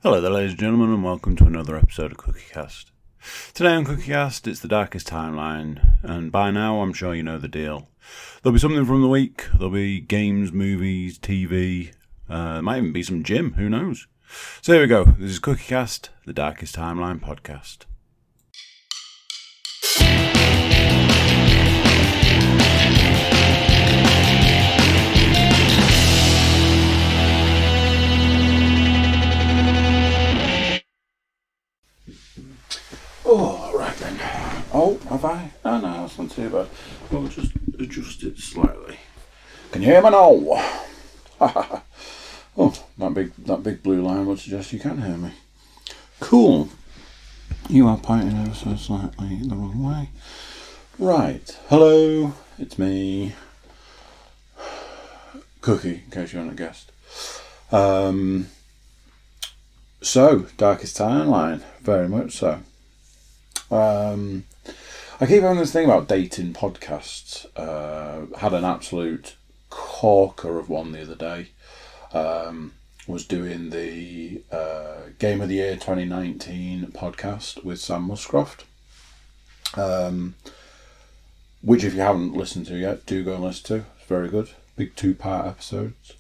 Hello there, ladies and gentlemen, and welcome to another episode of Cookiecast. Today on Cookiecast, it's the darkest timeline, and by now I'm sure you know the deal. There'll be something from the week, there'll be games, movies, TV, there might even be some gym, who knows. So here we go, this is Cookiecast, the darkest timeline podcast. Oh, right then. Oh, have I? No, that's not too bad. We'll just adjust it slightly. Can you hear me now? Oh, that big blue line would suggest you can hear me. Cool. You are pointing ever so slightly the wrong way. Right. Hello, it's me. Cookie, in case you haven't guessed. So, darkest timeline. Very much so. I keep having this thing about dating podcasts. Had an absolute corker of one the other day. Was doing the Game of the Year 2019 podcast with Sam Muscroft. Which if you haven't listened to yet, do go and listen to. It's very good. Big 2-part episodes.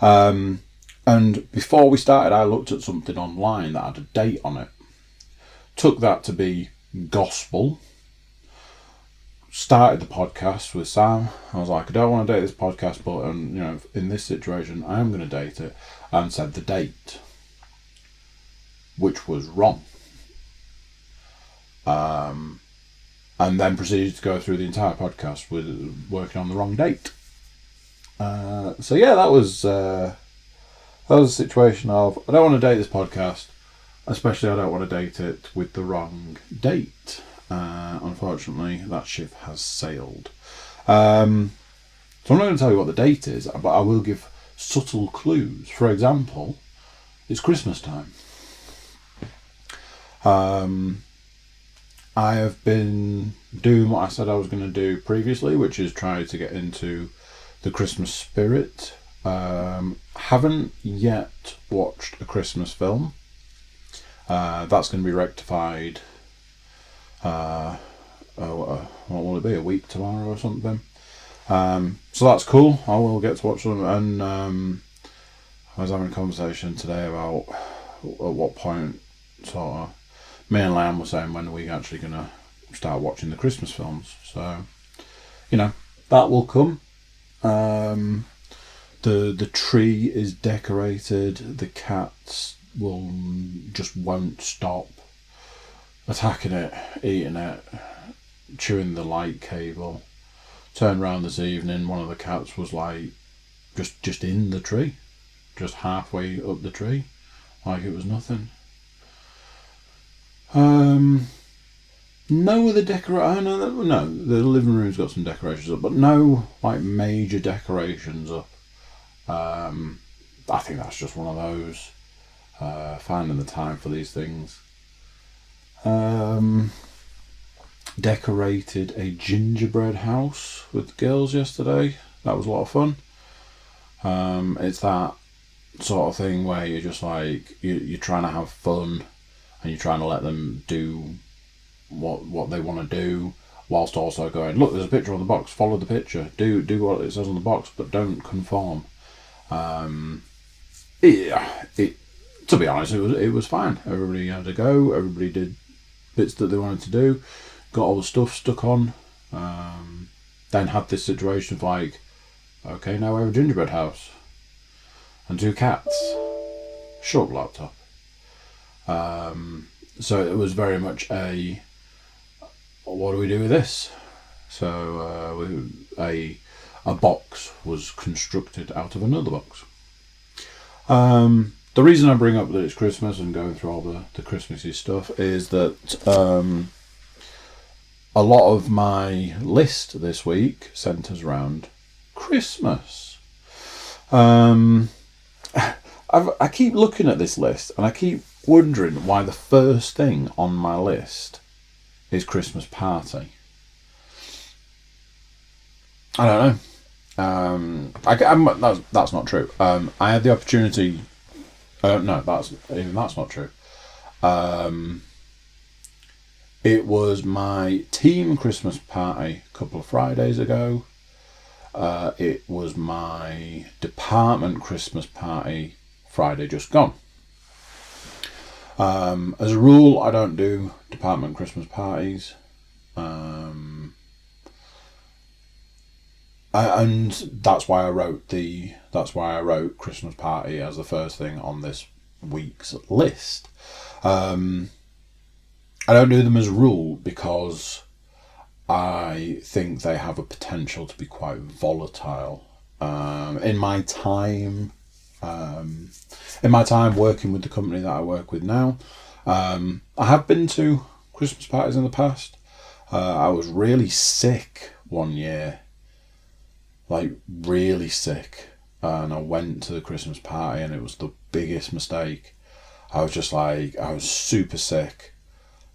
And before we started, I looked at something online that had a date on it. Took that to be gospel. Started the podcast with Sam. I was like, I don't want to date this podcast, but in this situation, I am going to date it, and said the date, which was wrong. And then proceeded to go through the entire podcast with working on the wrong date. So yeah, that was a situation of I don't want to date this podcast. Especially, I don't want to date it with the wrong date. Unfortunately, that ship has sailed. So I'm not going to tell you what the date is, but I will give subtle clues. For example, it's Christmas time. I have been doing what I said I was going to do previously, which is try to get into the Christmas spirit. Haven't yet watched a Christmas film. That's going to be rectified. What will it be? A week tomorrow or something. So that's cool. I will get to watch them. And I was having a conversation today about at what point sort of me and Liam were saying when are we actually going to start watching the Christmas films. So that will come. The tree is decorated. The cats won't stop attacking it, eating it, chewing the light cable. Turned round this evening, one of the cats was like just in the tree, just halfway up the tree, like it was nothing. No other no, the living room's got some decorations up, but no like major decorations up. I think that's just one of those. Finding the time for these things. Decorated a gingerbread house with the girls yesterday. That was a lot of fun. It's that sort of thing where you're just like you're trying to have fun and you're trying to let them do what they want to do, whilst also going, look, there's a picture on the box, follow the picture, do what it says on the box, but don't conform. To be honest, it was fine. Everybody had a go. Everybody did bits that they wanted to do. Got all the stuff stuck on. Then had this situation of like, okay, now we have a gingerbread house and 2 cats. Short laptop. So it was very much a, what do we do with this? So a box was constructed out of another box. The reason I bring up that it's Christmas and going through all the Christmassy stuff is that a lot of my list this week centres around Christmas. I keep looking at this list and I keep wondering why the first thing on my list is Christmas party. I don't know. That's not true. I had the opportunity No, that's not true. It was my team Christmas party a couple of Fridays ago. It was my department Christmas party Friday just gone. As a rule, I don't do department Christmas parties. And that's why I wrote Christmas party as the first thing on this week's list. I don't do them as a rule because I think they have a potential to be quite volatile. In my time working with the company that I work with now, I have been to Christmas parties in the past. I was really sick one year, like really sick, and I went to the Christmas party and it was the biggest mistake. I was super sick.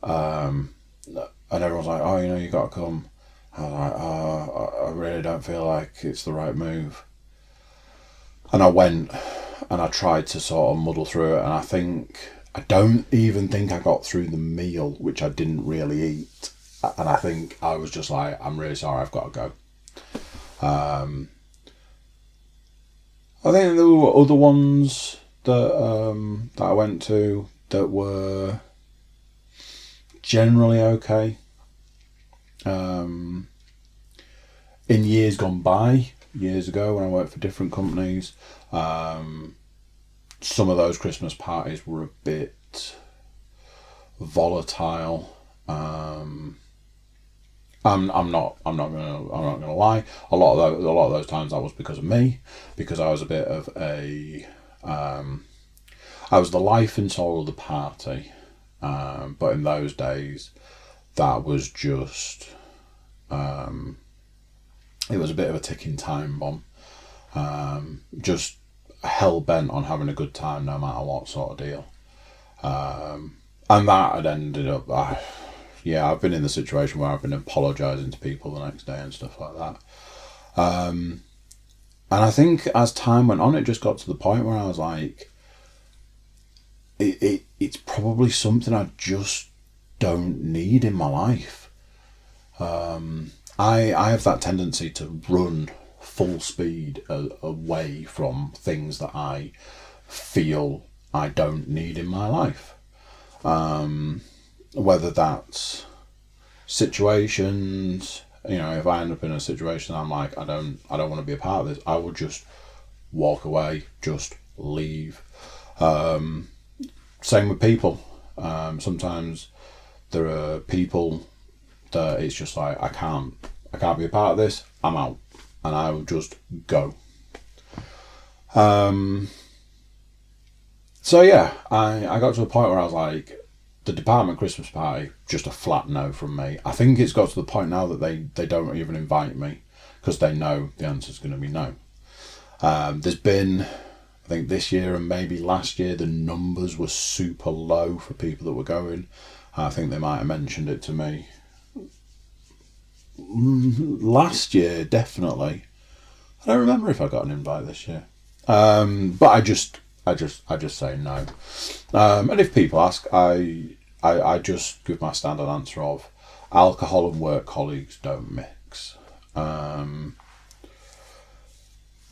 And everyone's like, oh, you got to come. I was like, oh, I really don't feel like it's the right move. And I went and I tried to sort of muddle through it. And I don't even think I got through the meal, which I didn't really eat. And I think I was just like, I'm really sorry, I've got to go. I think there were other ones that I went to that were generally okay. In years gone by, years ago when I worked for different companies, some of those Christmas parties were a bit volatile. I'm not gonna lie. A lot of those times that was because of me, because I was a bit of I was the life and soul of the party. But in those days, that was just, it was a bit of a ticking time bomb. Just hell bent on having a good time no matter what sort of deal. And that had ended up, I've been in the situation where I've been apologising to people the next day and stuff like that. And I think as time went on, it just got to the point where I was like, it's probably something I just don't need in my life. I have that tendency to run full speed away from things that I feel I don't need in my life. Whether that's situations, if I end up in a situation I'm like, I don't want to be a part of this, I will just walk away, just leave. Same with people. Sometimes there are people that it's just like, I can't be a part of this, I'm out, and I will just go. So yeah, I got to a point where I was like, the department Christmas party, just a flat no from me. I think it's got to the point now that they don't even invite me because they know the answer's going to be no. There's been, I think this year and maybe last year, the numbers were super low for people that were going. I think they might have mentioned it to me. Last year, definitely. I don't remember if I got an invite this year. But I just say no. And if people ask, I just give my standard answer of alcohol and work colleagues don't mix.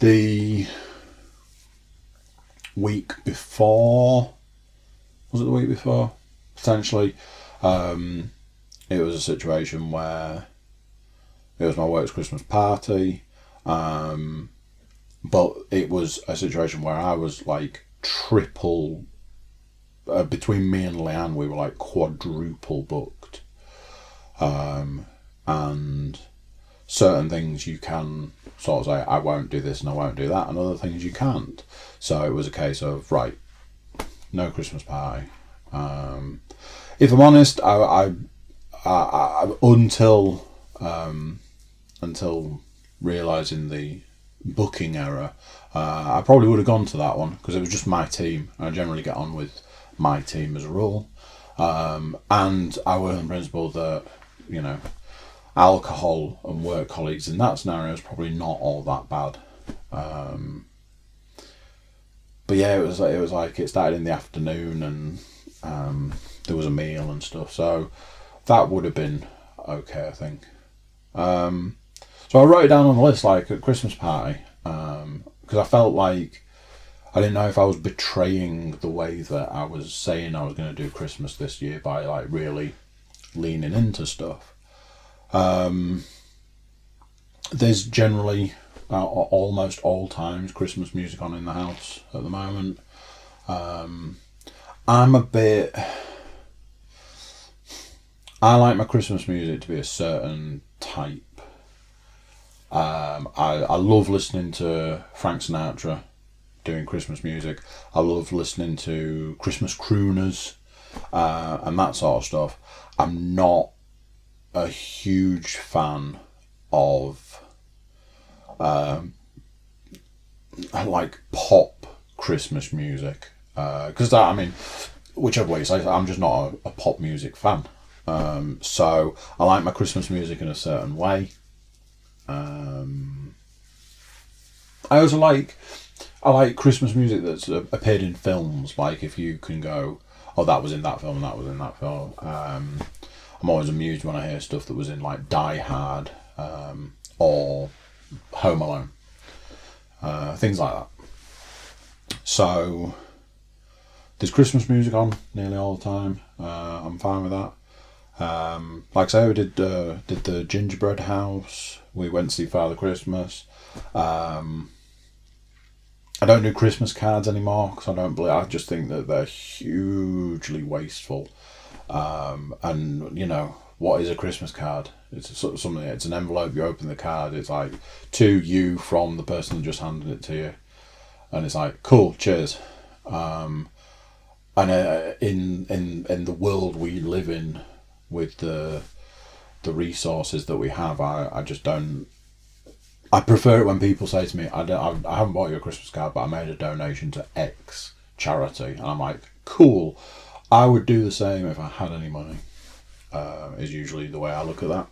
The week before, was it the week before? Potentially, it was a situation where it was my work's Christmas party, but it was a situation where I was like triple, between me and Leanne, we were like quadruple booked. And certain things you can sort of say, I won't do this and I won't do that, and other things you can't. So it was a case of, right, no Christmas party. If I'm honest, I until realising the booking error, I probably would have gone to that one because it was just my team. I generally get on with my team as a rule. And I work on the principle that, alcohol and work colleagues in that scenario is probably not all that bad. but yeah, it was like it started in the afternoon, and there was a meal and stuff, so that would have been okay, I think. So I wrote it down on the list, like, a Christmas party, because I felt like I didn't know if I was betraying the way that I was saying I was going to do Christmas this year by, like, really leaning into stuff. There's generally almost all times Christmas music on in the house at the moment. I like my Christmas music to be a certain type. I love listening to Frank Sinatra doing Christmas music. I love listening to Christmas crooners, and that sort of stuff. I'm not a huge fan of like pop Christmas music, because I mean, whichever way you say it, I'm just not a pop music fan. So I like my Christmas music in a certain way. I also like Christmas music that's appeared in films. Like, if you can go, oh, that was in that film and that was in that film. I'm always amused when I hear stuff that was in, like, Die Hard, or Home Alone, things like that. So there's Christmas music on nearly all the time. I'm fine with that. Like I say, we did the gingerbread house. We went to see Father Christmas. I don't do Christmas cards anymore because I just think that they're hugely wasteful. And you know, what is a Christmas card? It's something. It's an envelope. You open the card. It's like, to you from the person that just handed it to you, and it's like, cool, cheers. And in the world we live in, with the resources that we have, I just don't. I prefer it when people say to me, I haven't bought you a Christmas card, but I made a donation to X charity, and I'm like, cool. I would do the same if I had any money. Is usually the way I look at that.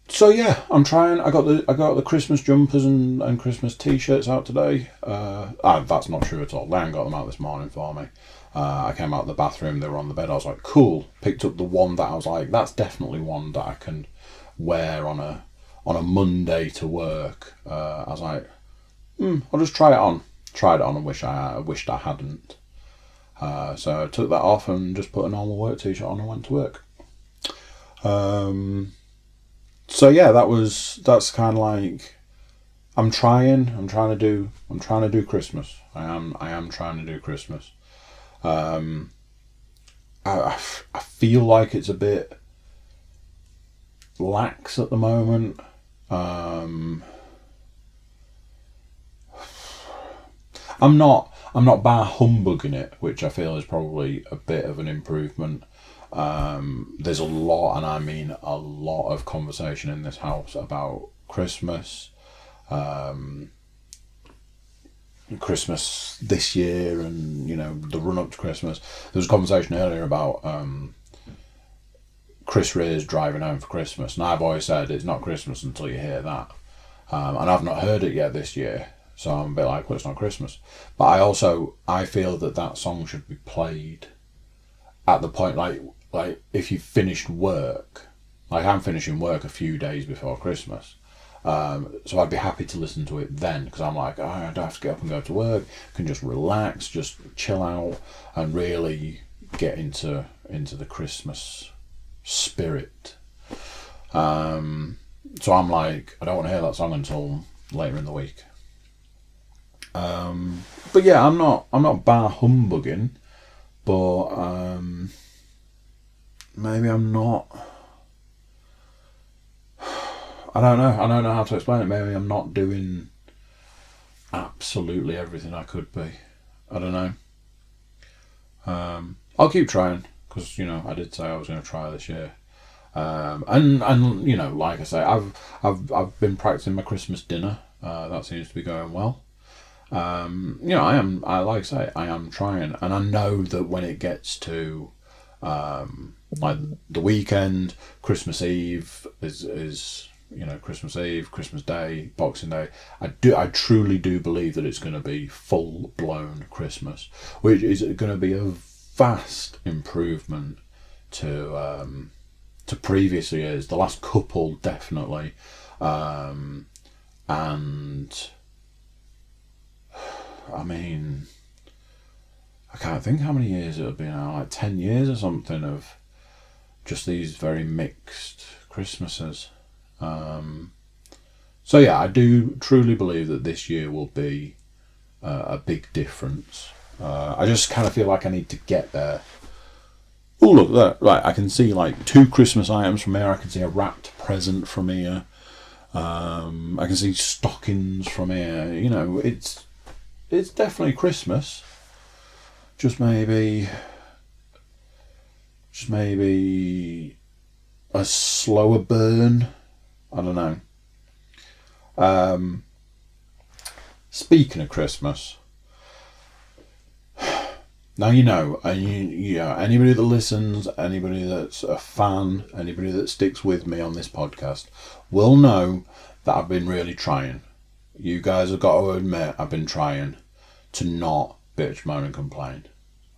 So yeah, I'm trying. I got the Christmas jumpers and Christmas t-shirts out today. That's not true at all. Lan got them out this morning for me. I came out of the bathroom, they were on the bed. I was like, cool. Picked up the one that I was like, that's definitely one that I can wear on a Monday to work. I was like, I'll just try it on. Tried it on and wished I hadn't. So I took that off and just put a normal work t-shirt on and went to work. So yeah, that's kind of like, I'm trying to do Christmas. I am trying to do Christmas. I feel like it's a bit lax at the moment. I'm not bar humbugging it, which I feel is probably a bit of an improvement. There's a lot, and I mean a lot, of conversation in this house about Christmas. Christmas this year, and you know, the run up to Christmas. There was a conversation earlier about Chris Rea's Driving Home for Christmas, and I've always said it's not Christmas until you hear that, and I've not heard it yet this year, so I'm a bit like, well, it's not Christmas. But I feel that song should be played at the point, like if you finished work, like I'm finishing work a few days before Christmas. So I'd be happy to listen to it then, because I'm like, I don't have to get up and go to work. I can just relax, just chill out, and really get into the Christmas spirit. So I'm like, I don't want to hear that song until later in the week. But yeah, I'm not bar humbugging, but maybe I'm not. I don't know how to explain it. Maybe I'm not doing absolutely everything I could be. I don't know. I'll keep trying, because you know, I did say I was going to try this year. And you know, like I say, I've been practicing my Christmas dinner. That seems to be going well. You know, I am trying, and I know that when it gets to like the weekend, Christmas Eve is Christmas Eve, Christmas Day, Boxing Day. I truly do believe that it's going to be full blown Christmas, which is going to be a vast improvement to previous years. The last couple definitely, and I mean, I can't think how many years it'll be now, like 10 years or something of just these very mixed Christmases. So yeah, I do truly believe that this year will be a big difference. I just kind of feel like I need to get there. Oh, look there! Right, I can see like 2 Christmas items from here. I can see a wrapped present from here. I can see stockings from here. It's definitely Christmas. Just maybe a slower burn. I don't know. Speaking of Christmas, now anybody that listens, anybody that's a fan, anybody that sticks with me on this podcast will know that I've been really trying. You guys have got to admit I've been trying to not bitch, moan and complain.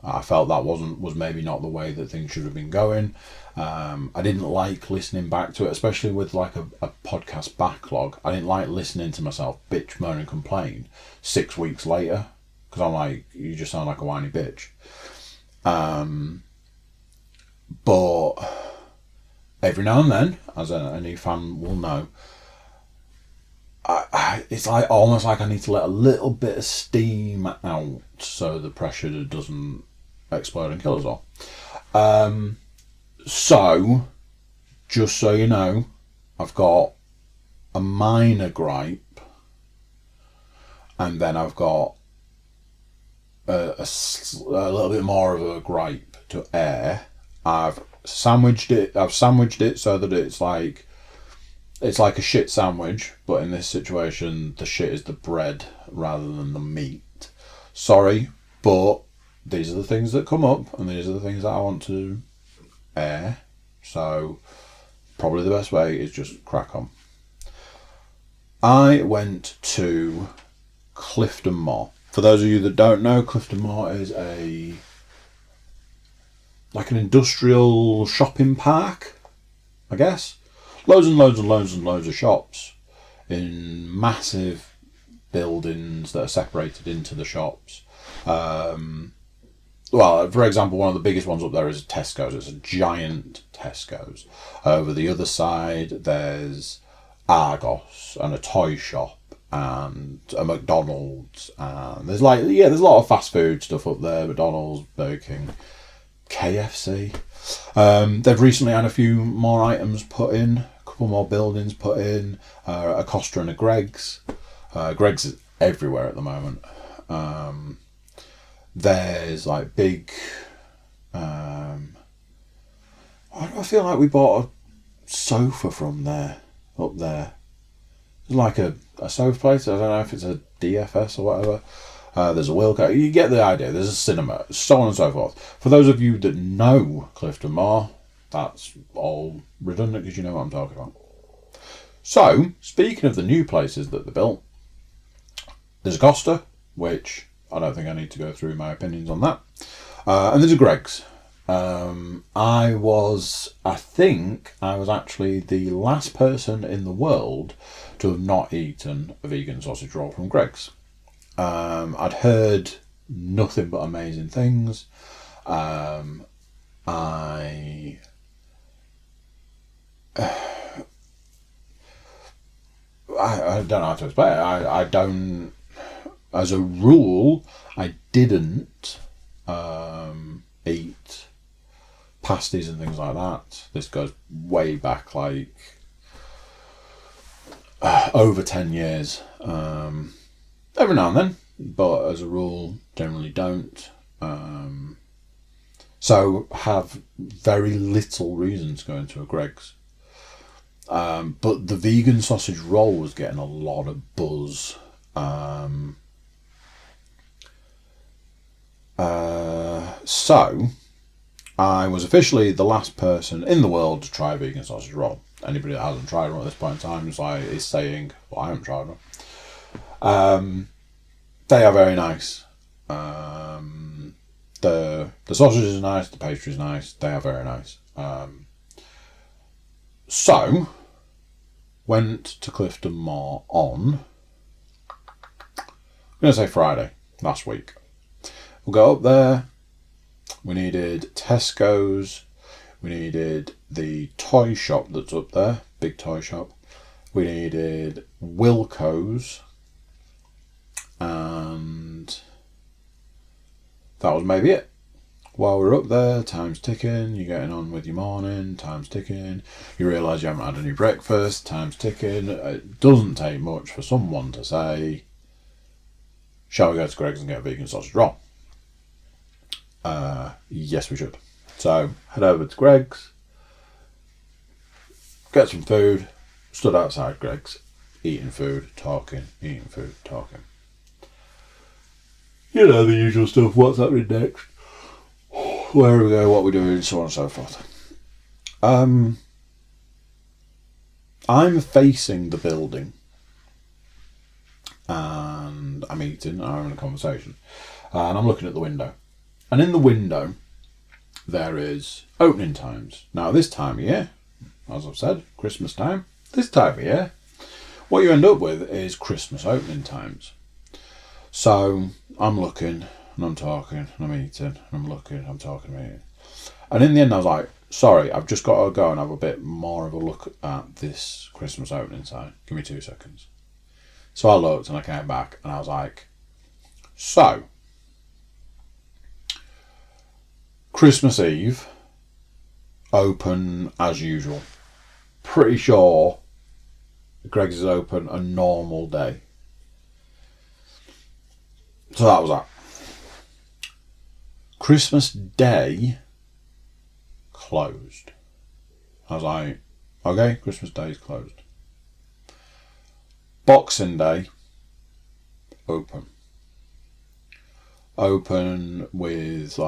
I felt that was maybe not the way that things should have been going. I didn't like listening back to it, especially with like a podcast backlog. I didn't like listening to myself bitch, moan and complain 6 weeks later, because I'm like, you just sound like a whiny bitch. But every now and then, as a new fan will know, it's like almost like I need to let a little bit of steam out so the pressure doesn't explode and kill us all. So, just so you know, I've got a minor gripe, and then I've got a little bit more of a gripe to air. I've sandwiched it so that it's like a shit sandwich, but in this situation, the shit is the bread rather than the meat. Sorry, but these are the things that come up, and these are the things that I want to air. So, probably the best way is just crack on. I went to Clifton Moor. For those of you that don't know, Clifton Moor is like an industrial shopping park, I guess. Loads and loads and loads and loads of shops in massive buildings that are separated into the shops. Well, for example, one of the biggest ones up there is Tesco's. It's a giant Tesco's. Over the other side, there's Argos and a toy shop and a McDonald's. And there's a lot of fast food stuff up there. McDonald's, Burger King, KFC. They've recently had a few more items put in, a couple more buildings put in, a Costa and a Greggs. Greggs is everywhere at the moment. There's like big. Why do I feel like we bought a sofa from there? Up there, there's like a sofa place. I don't know if it's a DFS or whatever. There's a wheelchair. You get the idea. There's a cinema, so on and so forth. For those of you that know Clifton Moor, that's all redundant because you know what I'm talking about. So, speaking of the new places that they built, there's a Costa, which I don't think I need to go through my opinions on that. And there's a Greggs. I think I was actually the last person in the world to have not eaten a vegan sausage roll from Greggs. I'd heard nothing but amazing things. I don't know how to explain it. I don't, as a rule, I didn't eat pasties and things like that. This goes way back, like over 10 years. Every now and then, but as a rule, generally don't. So have very little reason to go into a Greggs. But the vegan sausage roll was getting a lot of buzz. So I was officially the last person in the world to try a vegan sausage roll. Anybody that hasn't tried one at this point in time is saying, well, I haven't tried one. They are very nice. The sausage is nice, the pastry is nice, they are very nice. So, went to Clifton Moor on, I'm going to say Friday, last week. We'll go up there. We needed Tesco's. We needed the toy shop that's up there, big toy shop. We needed Wilko's. And that was maybe it. While we're up there, time's ticking, you're getting on with your morning, time's ticking, you realise you haven't had any breakfast, time's ticking. It doesn't take much for someone to say, shall we go to Greg's and get a vegan sausage roll? Yes, we should. So, head over to Greg's, get some food, stood outside Greg's, eating food, talking. You know, the usual stuff, what's happening next, where we go, what we're doing, so on and so forth. I'm facing the building and I'm eating, I'm having a conversation, and I'm looking at the window. And in the window, there is opening times. Now, this time of year, as I've said, Christmas time, this time of year, what you end up with is Christmas opening times. So I'm looking and I'm talking and I'm eating and I'm looking, I'm talking and I'm eating. And in the end I was like, sorry, I've just got to go and have a bit more of a look at this Christmas opening sign. Give me 2 seconds. So I looked and I came back and I was like, so, Christmas Eve, open as usual. Pretty sure Greg's is open a normal day. So that was that. Christmas Day closed. I was like, okay, Christmas Day is closed. Boxing Day open. Open with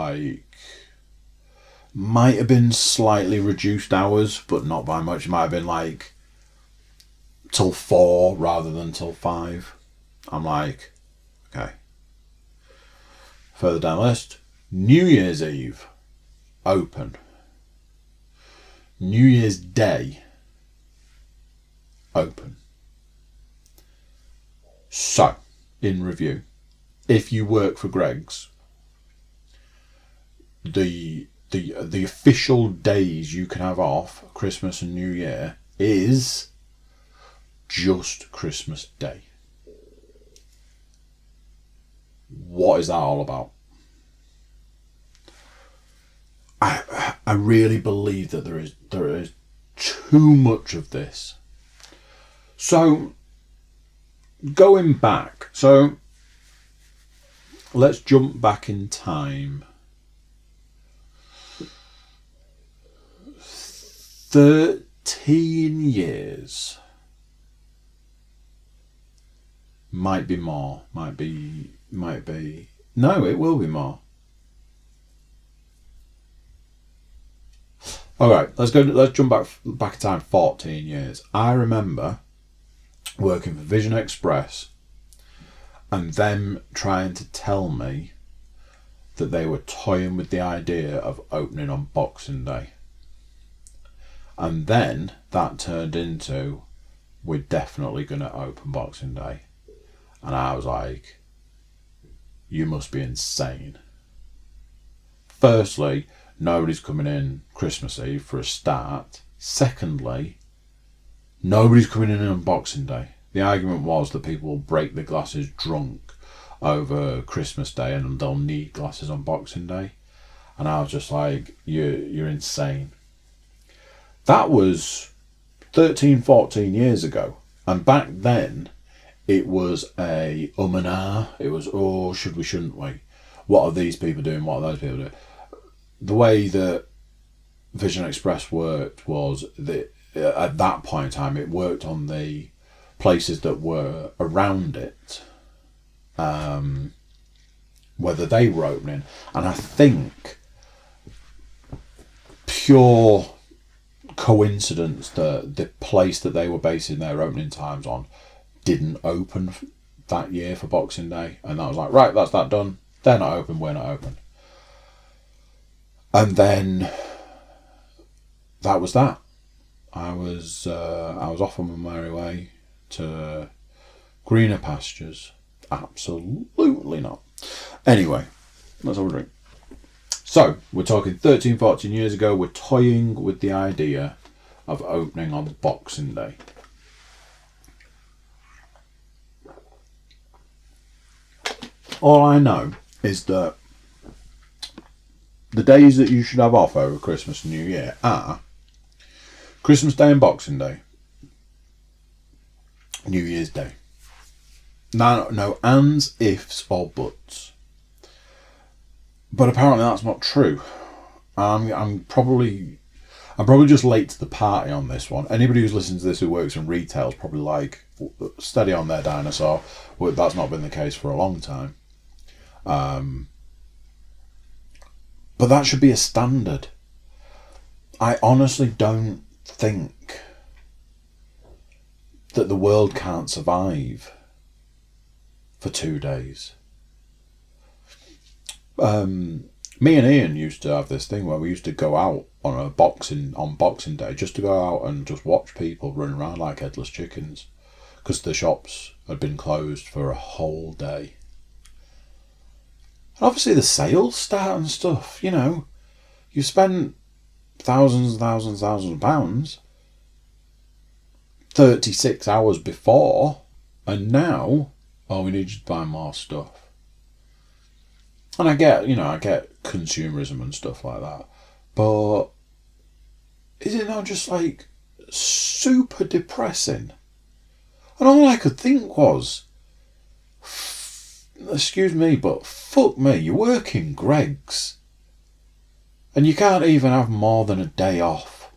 might have been slightly reduced hours, but not by much. It might have been till 4 rather than till 5. I'm like, okay. Further down the list, New Year's Eve, open. New Year's Day, open. So, in review, if you work for Greg's, the official days you can have off, Christmas and New Year, is just Christmas Day. What is that all about? I really believe that there is too much of this. So, going back, let's jump back in time. 13 years. Might be more. Might be. No, it will be more. Alright, let's jump back in time 14 years. I remember working for Vision Express and them trying to tell me that they were toying with the idea of opening on Boxing Day. And then that turned into, we're definitely going to open Boxing Day. And I was like, you must be insane. Firstly, nobody's coming in Christmas Eve for a start. Secondly, nobody's coming in on Boxing Day. The argument was that people will break the glasses drunk over Christmas Day and they'll need glasses on Boxing Day. And I was just like, you're insane. That was 13, 14 years ago. And back then, it was a and ah. It was, oh, should we, shouldn't we? What are these people doing? What are those people doing? The way that Vision Express worked was that at that point in time, it worked on the places that were around it, whether they were opening. And I think pure coincidence that the place that they were basing their opening times on didn't open that year for Boxing Day, and that was like, right, that's that done. They're not open, we're not open. And then that was that. I was off on my merry way to greener pastures. Absolutely not. Anyway, let's have a drink. So, we're talking 13, 14 years ago. We're toying with the idea of opening on Boxing Day. All I know is that the days that you should have off over Christmas and New Year are Christmas Day and Boxing Day, New Year's Day. No ands, ifs or buts. But apparently that's not true. I'm probably just late to the party on this one. Anybody who's listened to this who works in retail is probably like, steady on there, dinosaur. Well, that's not been the case for a long time. But that should be a standard. I honestly don't think that the world can't survive for 2 days. Me and Ian used to have this thing where we used to go out on Boxing Day, just to go out and just watch people run around like headless chickens, because the shops had been closed for a whole day. And obviously the sales start and stuff, you know. You spent thousands of pounds 36 hours before, and now, oh, we need you to buy more stuff. And I get consumerism and stuff like that, but is it not just like super depressing? And all I could think was, excuse me, but fuck me, you work in Greggs and you can't even have more than a day off.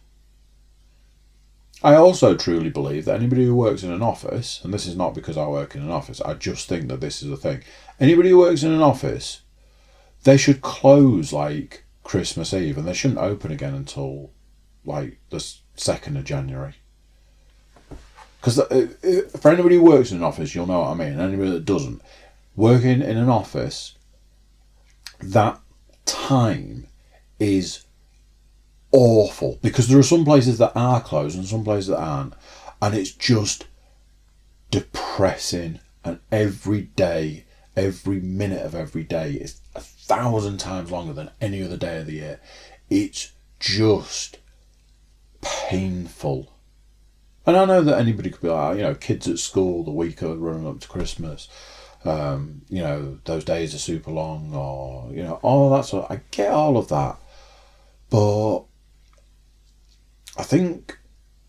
I also truly believe that anybody who works in an office, and this is not because I work in an office, I just think that this is a thing. Anybody who works in an office, they should close like Christmas Eve, and they shouldn't open again until like the 2nd of January. Because for anybody who works in an office, you'll know what I mean. Anybody that doesn't, working in an office, that time is awful, because there are some places that are closed and some places that aren't, and it's just depressing. And every day, every minute of every day is 1,000 times longer than any other day of the year. It's just painful. And I know that anybody could be like, kids at school the week of running up to Christmas, those days are super long, or all that sort. I get all of that, but I think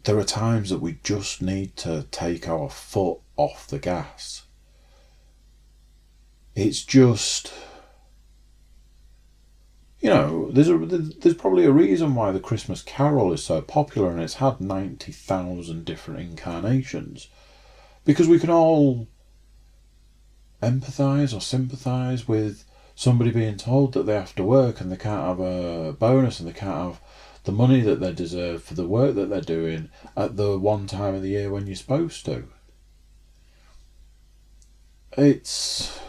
there are times that we just need to take our foot off the gas. It's just, there's probably a reason why the Christmas Carol is so popular, and it's had 90,000 different incarnations, because we can all empathise or sympathise with somebody being told that they have to work and they can't have a bonus and they can't have the money that they deserve for the work that they're doing at the one time of the year when you're supposed to. It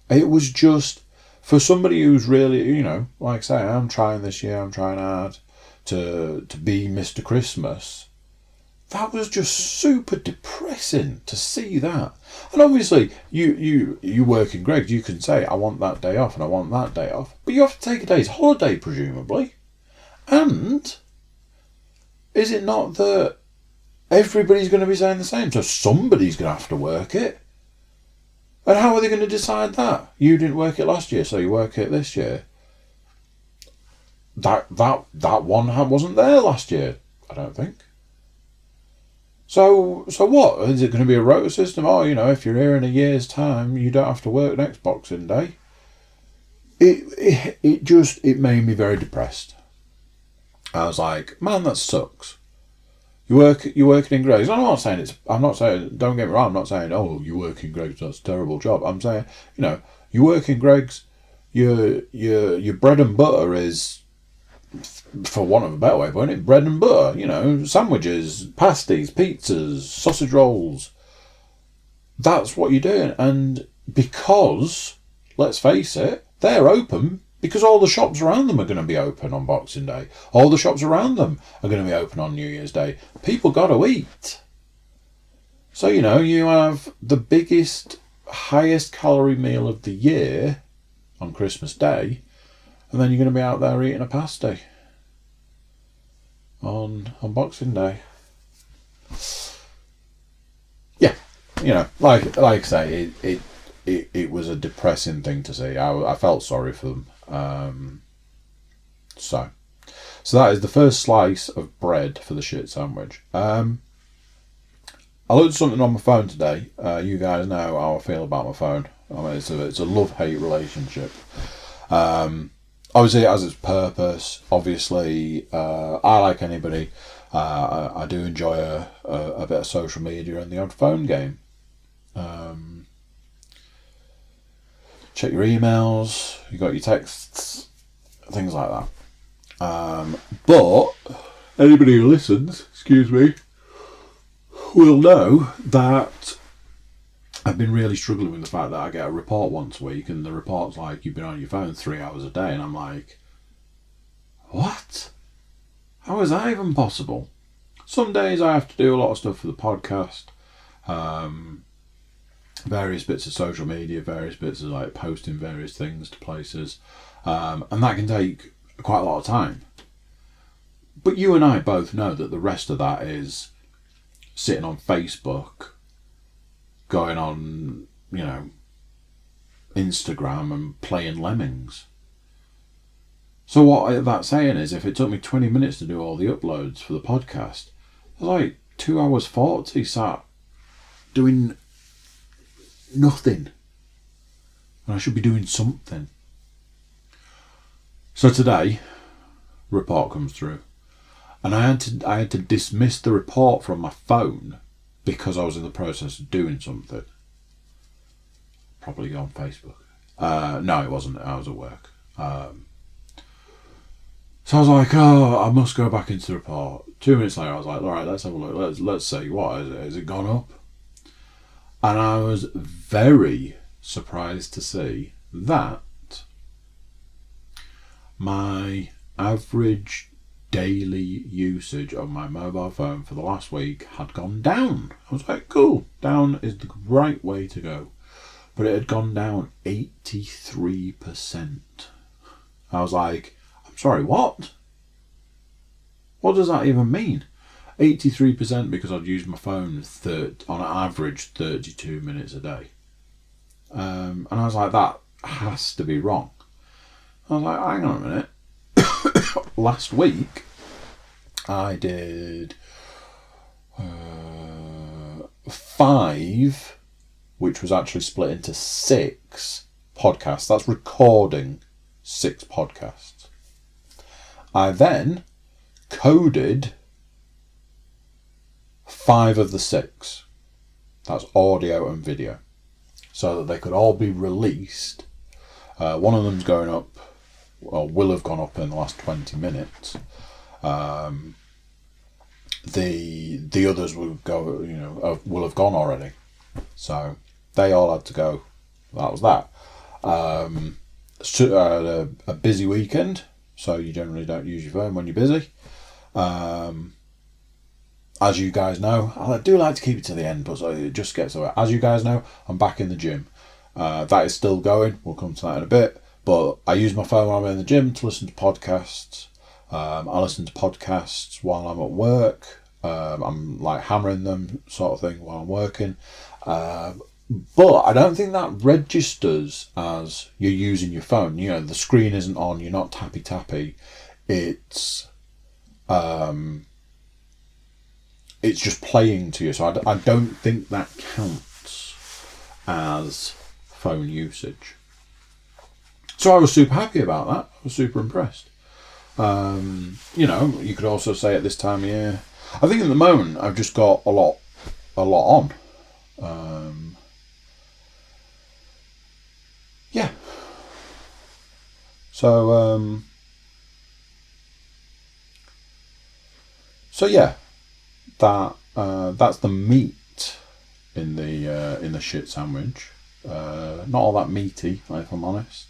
was just, for somebody who's really, like I say, I'm trying this year, I'm trying hard to be Mr. Christmas. That was just super depressing to see that. And obviously, you work in Greggs, you can say, I want that day off and I want that day off. But you have to take a day's holiday, presumably. And is it not that everybody's going to be saying the same? So somebody's going to have to work it. And how are they going to decide that? You didn't work it last year, so you work it this year. That one wasn't there last year, I don't think. So what? Is it going to be a rota system? Oh, if you're here in a year's time, you don't have to work next Boxing Day. It made me very depressed. I was like, man, that sucks. You're working in Greggs. I'm not saying, don't get me wrong, I'm not saying, oh, you work in Greggs, that's a terrible job. I'm saying, you work in Greggs, your bread and butter is for want of a better way of putting it, bread and butter, you know, sandwiches, pasties, pizzas, sausage rolls. That's what you're doing. And because, let's face it, they're open because all the shops around them are going to be open on Boxing Day. All the shops around them are going to be open on New Year's Day. People got to eat. So, you know, you have the biggest, highest calorie meal of the year on Christmas Day, and then you're going to be out there eating a pasty on Boxing Day. Yeah, you know, like I say, it was a depressing thing to see. I felt sorry for them. So that is the first slice of bread for the shit sandwich. I looked at something on my phone today. You guys know how I feel about my phone. I mean, it's a love-hate relationship. Obviously, it has its purpose. Obviously, I, like anybody, I do enjoy a bit of social media and the odd phone game. Check your emails, you got your texts, things like that. But anybody who listens, will know that I've been really struggling with the fact that I get a report once a week, and the report's like, you've been on your phone 3 hours a day, and I'm like, what? How is that even possible? Some days I have to do a lot of stuff for the podcast, various bits of social media, various bits of like posting various things to places, and that can take quite a lot of time. But you and I both know that the rest of that is sitting on Facebook, going on, you know, Instagram and playing lemmings. So what that's saying is, if it took me 20 minutes to do all the uploads for the podcast, there's like 2 hours 40 sat doing nothing. And I should be doing something. So today, report comes through, and I had to dismiss the report from my phone because I was in the process of doing something. Probably go on Facebook. No, it wasn't. I was at work. So I was like, I must go back into the report. 2 minutes later, I was like, all right, let's have a look. Let's see, what is it? Has it gone up? And I was very surprised to see that my average daily usage of my mobile phone for the last week had gone down. I was like, cool, down is the right way to go. But it had gone down 83%. I was like, I'm sorry, what? What does that even mean? 83% because I'd used my phone on average 32 minutes a day. And I was like, that has to be wrong. I was like, hang on a minute. Last week, I did 5, which was actually split into 6 podcasts. That's recording 6 podcasts. I then coded 5 of the 6. That's audio and video. So that they could all be released. One of them's going up, or will have gone up in the last 20 minutes. The others will go, will have gone already. So they all had to go. That was that. A busy weekend, so you generally don't use your phone when you're busy. As you guys know, I do like to keep it to the end, but it just gets away. As you guys know, I'm back in the gym. That is still going. We'll come to that in a bit. But I use my phone when I'm in the gym to listen to podcasts. I listen to podcasts while I'm at work. I'm like hammering them sort of thing while I'm working. But I don't think that registers as you're using your phone. You know, the screen isn't on. You're not tappy. It's just playing to you. So I don't think that counts as phone usage. So I was super happy about that. I was super impressed. You could also say at this time of year, I think at the moment I've just got a lot on. Yeah. So So yeah, that's the meat in the shit sandwich. Not all that meaty, if I'm honest.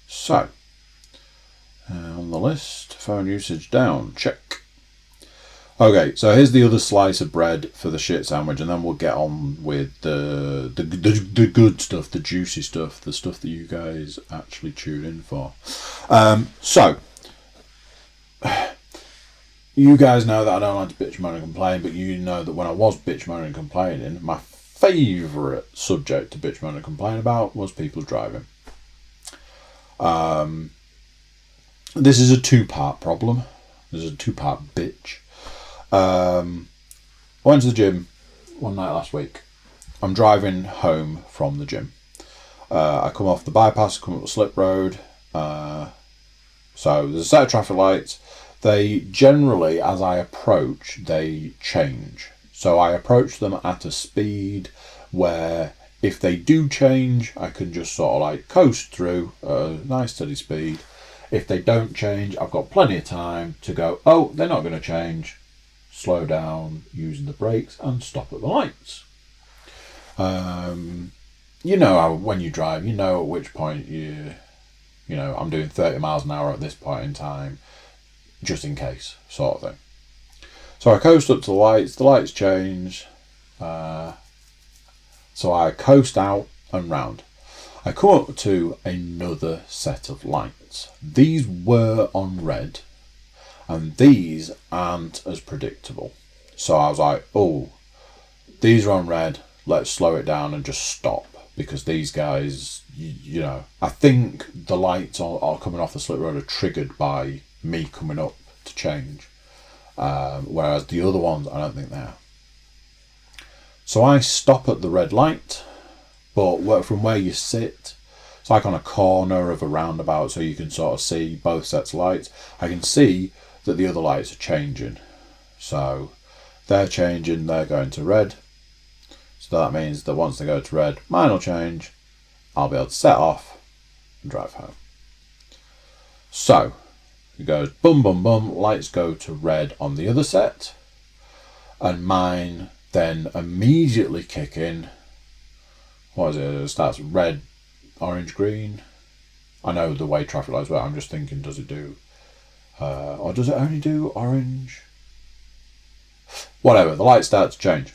So on the list, phone usage down, check. Okay, so here's the other slice of bread for the shit sandwich, and then we'll get on with the good stuff, the juicy stuff, the stuff that you guys actually tune in for. So, you guys know that I don't like to bitch, moan and complain, but you know that when I was bitch, moaning and complaining, my favourite subject to bitch, moan and complain about was people driving. This is a two-part problem. This is a two-part bitch. I went to the gym one night last week. I'm driving home from the gym. I come off the bypass, come up the slip road. So there's a set of traffic lights. They generally, as I approach, they change. So I approach them at a speed where if they do change, I can just sort of like coast through at a nice steady speed. If they don't change, I've got plenty of time to go, oh, they're not going to change. Slow down using the brakes and stop at the lights. You know how when you drive, you know at which point you know, I'm doing 30 miles an hour at this point in time, just in case, sort of thing. So I coast up to the lights change, so I coast out and round. I come up to another set of lights. These were on red, and these aren't as predictable. So I was like, oh, these are on red, let's slow it down and just stop. Because these guys, you know, I think the lights are coming off the slip road are triggered by me coming up to change. Whereas the other ones, I don't think they are. So I stop at the red light, but from where you sit, it's like on a corner of a roundabout, so you can sort of see both sets of lights. I can see that the other lights are changing. So they're changing, they're going to red. So that means that once they go to red, mine will change. I'll be able to set off and drive home. So it goes bum bum bum, lights go to red on the other set, and mine then immediately kick in. What is it? It starts red, orange, green. I know the way traffic lights work. I'm just thinking, does it do, or does it only do orange? Whatever. The lights start to change.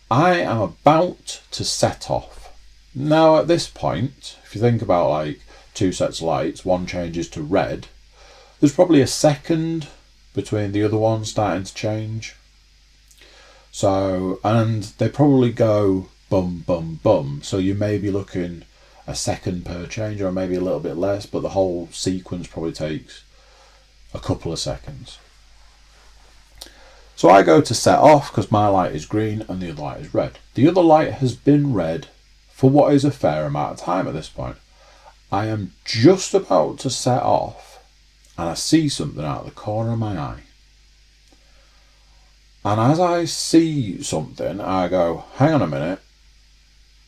I am about to set off. Now at this point, if you think about like two sets of lights, one changes to red. There's probably a second between the other one starting to change. So, and they probably go bum, bum, bum. So you may be looking a second per change, or maybe a little bit less, but the whole sequence probably takes a couple of seconds. So I go to set off because my light is green and the other light is red. The other light has been red for what is a fair amount of time at this point. I am just about to set off and I see something out of the corner of my eye. And as I see something, I go, hang on a minute.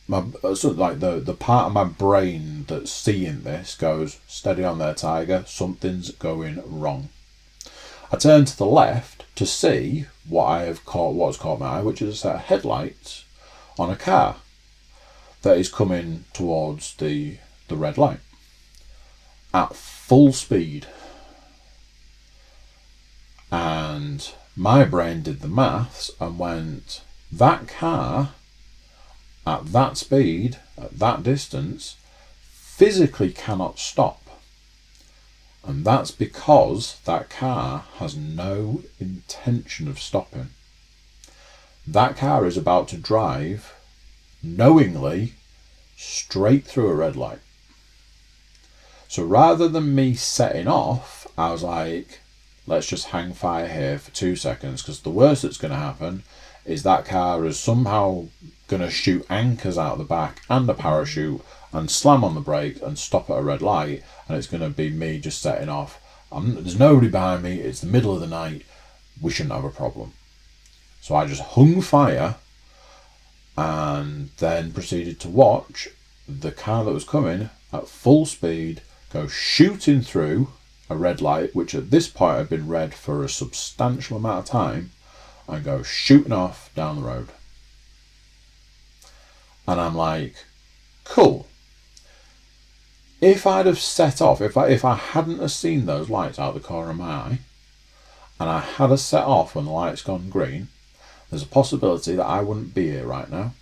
The part of my brain that's seeing this goes, steady on there, tiger, something's going wrong. I turn to the left to see what's caught my eye, which is a set of headlights on a car that is coming towards the red light at full speed. And my brain did the maths and went, that car at that speed, at that distance, physically cannot stop. And that's because that car has no intention of stopping. That car is about to drive knowingly straight through a red light. So rather than me setting off, I was like, let's just hang fire here for 2 seconds, because the worst that's going to happen is that car is somehow going to shoot anchors out the back and a parachute and slam on the brakes and stop at a red light, and it's going to be me just setting off. There's nobody behind me, it's the middle of the night, we shouldn't have a problem. So I just hung fire and then proceeded to watch the car that was coming at full speed go shooting through a red light, which at this point had been red for a substantial amount of time, and go shooting off down the road. And I'm like, cool. If I'd have set off, if I hadn't have seen those lights out the corner of my eye, and I had have set off when the light's gone green, there's a possibility that I wouldn't be here right now.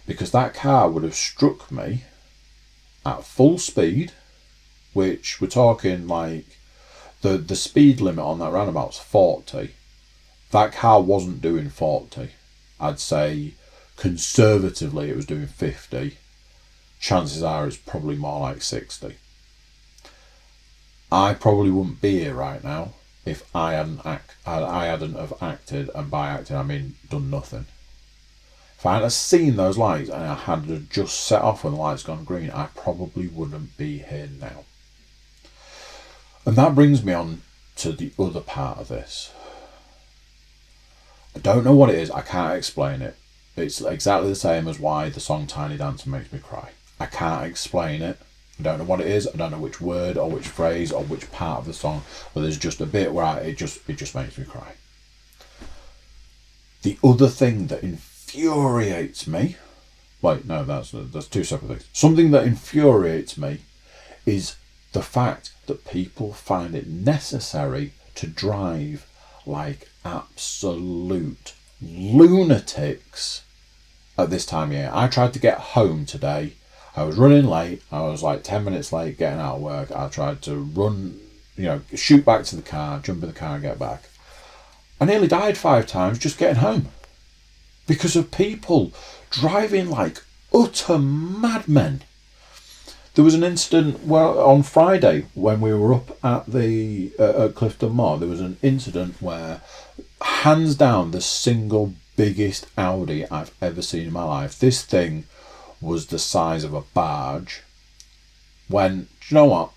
Because that car would have struck me at full speed, which we're talking like the speed limit on that roundabout's 40. That car wasn't doing 40. I'd say conservatively it was doing 50. Chances are it's probably more like 60. I probably wouldn't be here right now if I hadn't have acted, and by acting I mean done nothing. If I hadn't seen those lights and I had just set off when the lights gone green, I probably wouldn't be here now. And that brings me on to the other part of this. I don't know what it is, I can't explain it. It's exactly the same as why the song Tiny Dancer makes me cry. I can't explain it. I don't know what it is, I don't know which word or which phrase or which part of the song, but there's just a bit where it just makes me cry. The other thing that infuriates me, wait, no, that's two separate things. Something that infuriates me is the fact that people find it necessary to drive like absolute lunatics at this time of year. I tried to get home today. I was running late. I was like 10 minutes late getting out of work. I tried to run, shoot back to the car, jump in the car and get back. I nearly died 5 times just getting home because of people driving like utter madmen. There was an incident on Friday when we were up at the at Clifton Moor. There was an incident where, hands down, the single biggest Audi I've ever seen in my life. This thing was the size of a barge. When, do you know what?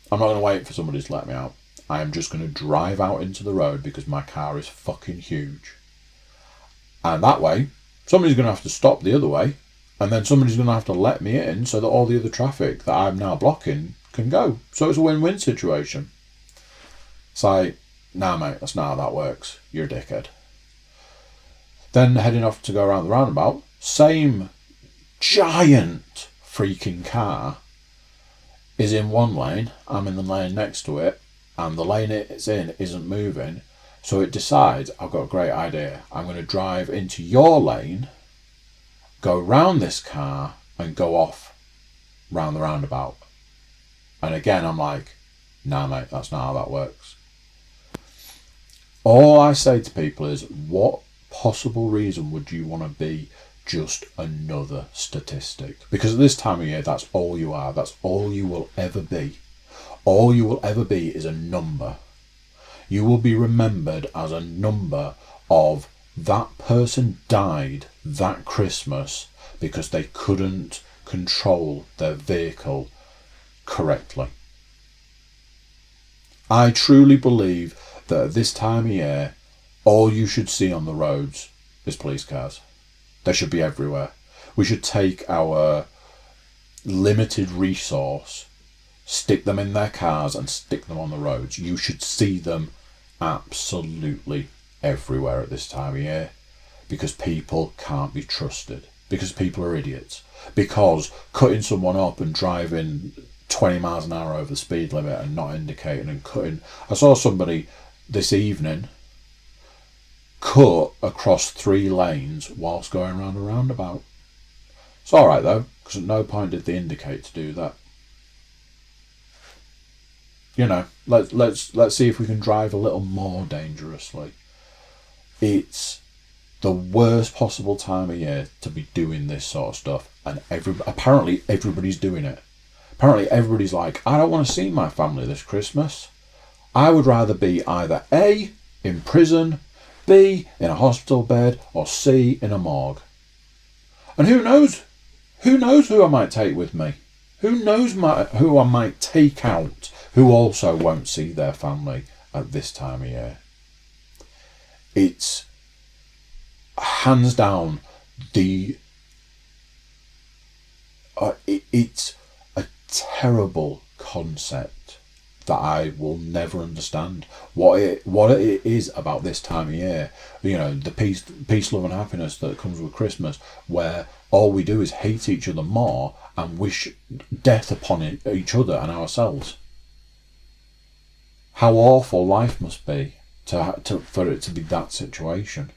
I'm not going to wait for somebody to let me out. I am just going to drive out into the road because my car is fucking huge. And that way, somebody's going to have to stop the other way, and then somebody's going to have to let me in so that all the other traffic that I'm now blocking can go. So it's a win-win situation. It's like, nah mate, that's not how that works. You're a dickhead. Then heading off to go around the roundabout, same giant freaking car is in one lane, I'm in the lane next to it, and the lane it's in isn't moving, so it decides, I've got a great idea, I'm going to drive into your lane, go round this car and go off round the roundabout. And again I'm like, nah mate, that's not how that works. All I say to people is, what possible reason would you want to be just another statistic? Because at this time of year, that's all you are. That's all you will ever be. All you will ever be is a number. You will be remembered as a number of that person died that Christmas because they couldn't control their vehicle correctly. I truly believe that at this time of year, all you should see on the roads is police cars. They should be everywhere. We should take our limited resource, stick them in their cars and stick them on the roads. You should see them absolutely everywhere at this time of year, because people can't be trusted, because people are idiots, because cutting someone up and driving 20 miles an hour over the speed limit and not indicating and cutting. I saw somebody this evening cut across 3 lanes whilst going around a roundabout. It's alright though, because at no point did they indicate to do that. Let's see if we can drive a little more dangerously. It's the worst possible time of year to be doing this sort of stuff, and apparently everybody's doing it. Apparently everybody's like, I don't want to see my family this Christmas. I would rather be either A, in prison, B, in a hospital bed, or C, in a morgue. And who knows? Who knows who I might take with me? Who knows who I might take out who also won't see their family at this time of year? It's hands down the it's a terrible concept that I will never understand. What it is about this time of year, the peace, love and happiness that comes with Christmas, where all we do is hate each other more and wish death upon each other and ourselves. How awful life must be for it to be that situation.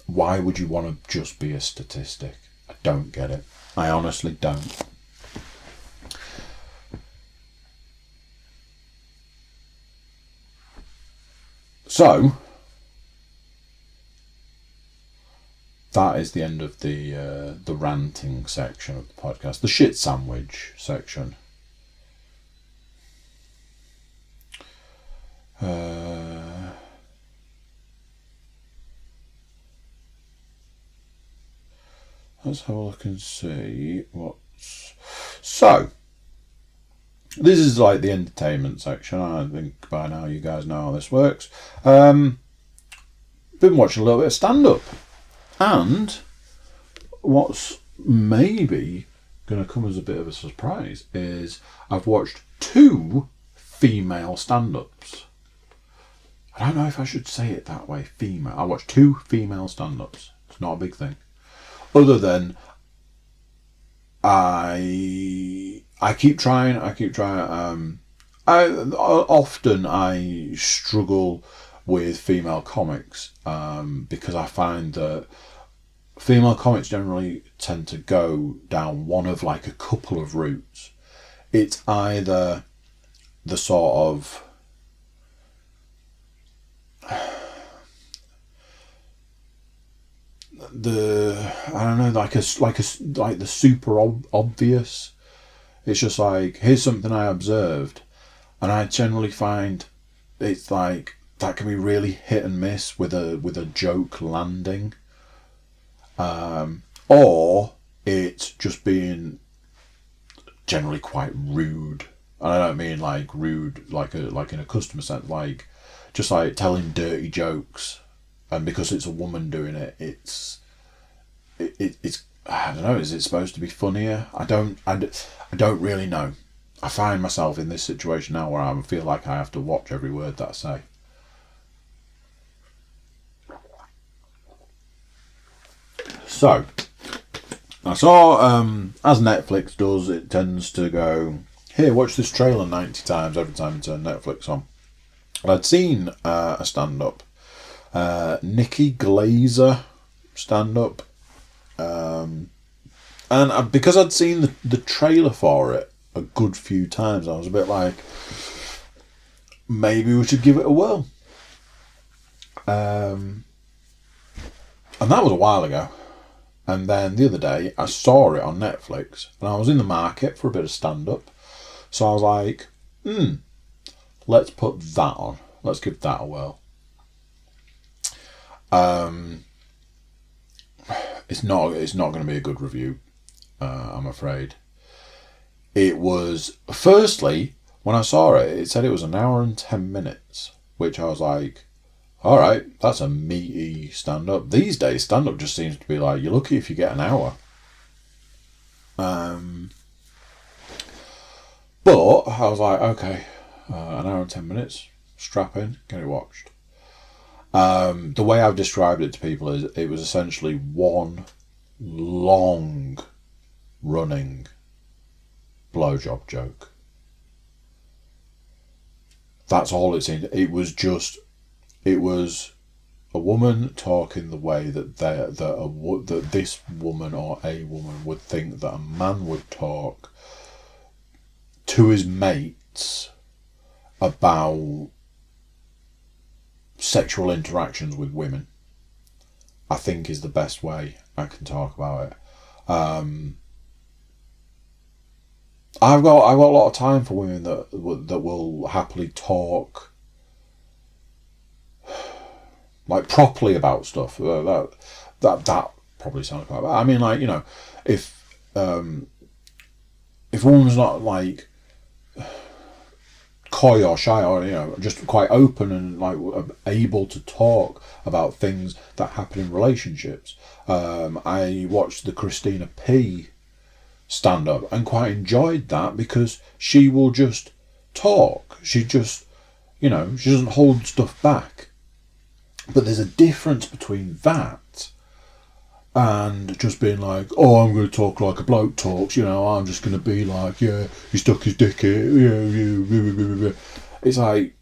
Why would you want to just be a statistic? I don't get it. I honestly don't. So, that is the end of the ranting section of the podcast. The shit sandwich section. Let's have a look and see what's... So, this is like the entertainment section. I think by now you guys know how this works. Been watching a little bit of stand-up. And what's maybe going to come as a bit of a surprise is I've watched 2 female stand-ups. I don't know if I should say it that way, female. I watched 2 female stand-ups. It's not a big thing. Other than I keep trying. I struggle with female comics because I find that female comics generally tend to go down one of like a couple of routes. It's either the sort of like the super obvious. It's just like, here's something I observed, and I generally find it's like that can be really hit and miss with a joke landing, or it's just being generally quite rude. And I don't mean like rude like in a customer sense, like just like telling dirty jokes, and because it's a woman doing it, it's I don't know. Is it supposed to be funnier? I don't really know. I find myself in this situation now where I feel like I have to watch every word that I say. So, I saw, as Netflix does, it tends to go, here, watch this trailer 90 times every time you turn Netflix on. I'd seen a stand-up, Nikki Glazer stand-up, and because I'd seen the trailer for it a good few times, I was a bit like, maybe we should give it a whirl. And that was a while ago. And then the other day, I saw it on Netflix, and I was in the market for a bit of stand-up. So I was like, let's put that on. Let's give that a whirl. It's not going to be a good review, I'm afraid. It was, firstly, when I saw it, it said it was 1 hour and 10 minutes, which I was like, all right, that's a meaty stand-up. These days, stand-up just seems to be like, you're lucky if you get an hour. But I was like, okay, 1 hour and 10 minutes, strap in, get it watched. The way I've described it to people is it was essentially one long running blowjob joke. That's all it seemed. It was a woman talking the way that that this woman or a woman would think that a man would talk to his mates about sexual interactions with women. I think is the best way I can talk about it. I've got a lot of time for women that will happily talk like properly about stuff. That probably sounds quite bad. I mean, like, if a woman's not like coy or shy, or just quite open and like able to talk about things that happen in relationships. I watched the Christina P stand up and quite enjoyed that because she will just talk. She just, she doesn't hold stuff back. But there's a difference between that and just being like, oh, I'm going to talk like a bloke talks, I'm just going to be like, yeah, he stuck his dick in, yeah. It's like,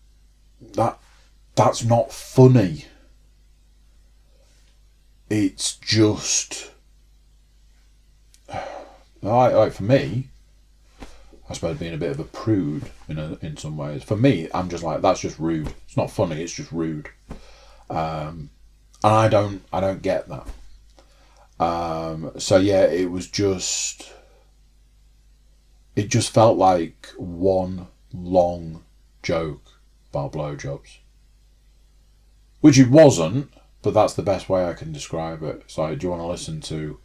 that's not funny. It's just, like for me, I suppose being a bit of a prude in some ways. For me, I'm just like, that's just rude. It's not funny, it's just rude. And I don't get that. So yeah, it just felt like one long joke about blowjobs, which it wasn't, but that's the best way I can describe it. So do you want to listen to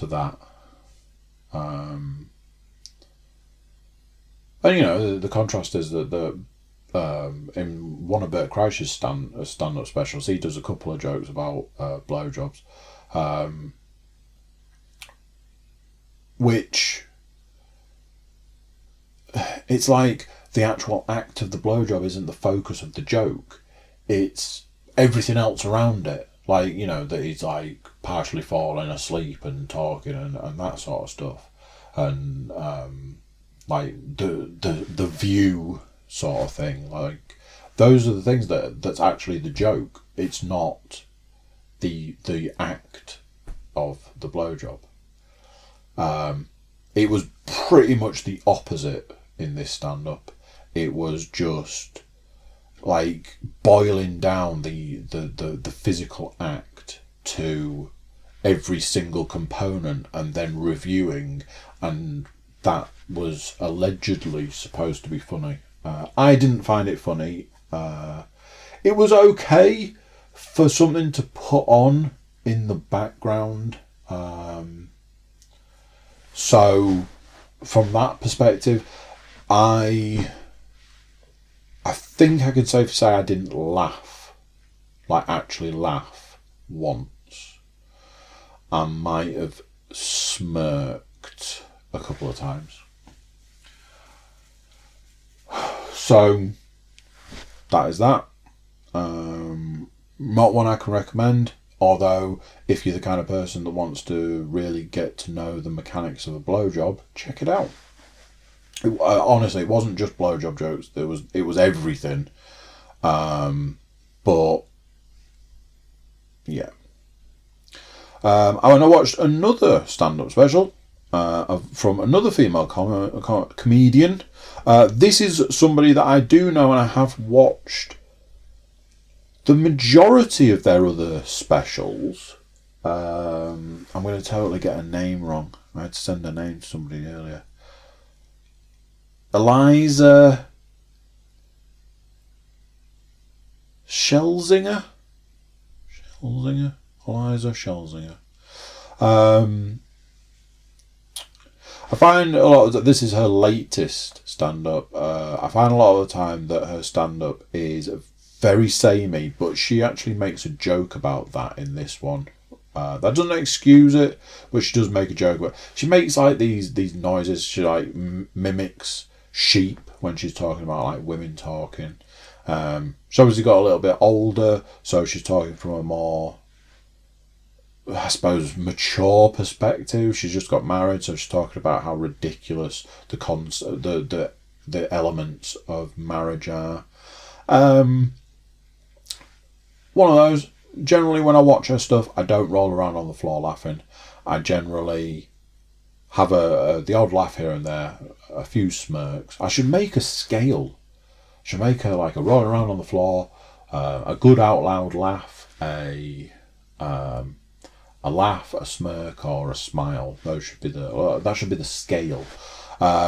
that? And the contrast is that in one of Bert Kreischer's stand-up specials, he does a couple of jokes about blowjobs, which it's like the actual act of the blowjob isn't the focus of the joke. It's everything else around it, like that he's like partially falling asleep and talking and that sort of stuff, and like the view sort of thing. Like those are the things that's actually the joke. It's not the act of the blowjob. It was pretty much the opposite in this stand-up. It was just like boiling down the physical act to every single component and then reviewing, and that was allegedly supposed to be funny. I didn't find it funny. It was okay for something to put on in the background. So from that perspective, I think I could safely say I didn't laugh, like actually laugh once. I might have smirked a couple of times. So that is that. Not one I can recommend, although if you're the kind of person that wants to really get to know the mechanics of a blowjob, check it out. Honestly, it wasn't just blowjob jokes. It was everything. But yeah. I watched another stand-up special from another female comedian. This is somebody that I do know, and I have watched the majority of their other specials. I'm going to totally get her name wrong. I had to send her name to somebody earlier. Eliza Schelzinger? Eliza Schelzinger. I find a lot of this is her latest stand-up. I find a lot of the time that her stand-up is very samey, but she actually makes a joke about that in this one. That doesn't excuse it, but she does make a joke about it. She makes like these noises. She like mimics sheep when she's talking about like women talking. She's obviously got a little bit older, so she's talking from a more, I suppose, mature perspective. She's just got married, so she's talking about how ridiculous the elements of marriage are. One of those. Generally, when I watch her stuff, I don't roll around on the floor laughing. I generally have the odd laugh here and there, a few smirks. I should make a scale. I should make her like a roll around on the floor, a good out loud laugh, a laugh, a smirk, or a smile. That should be the scale.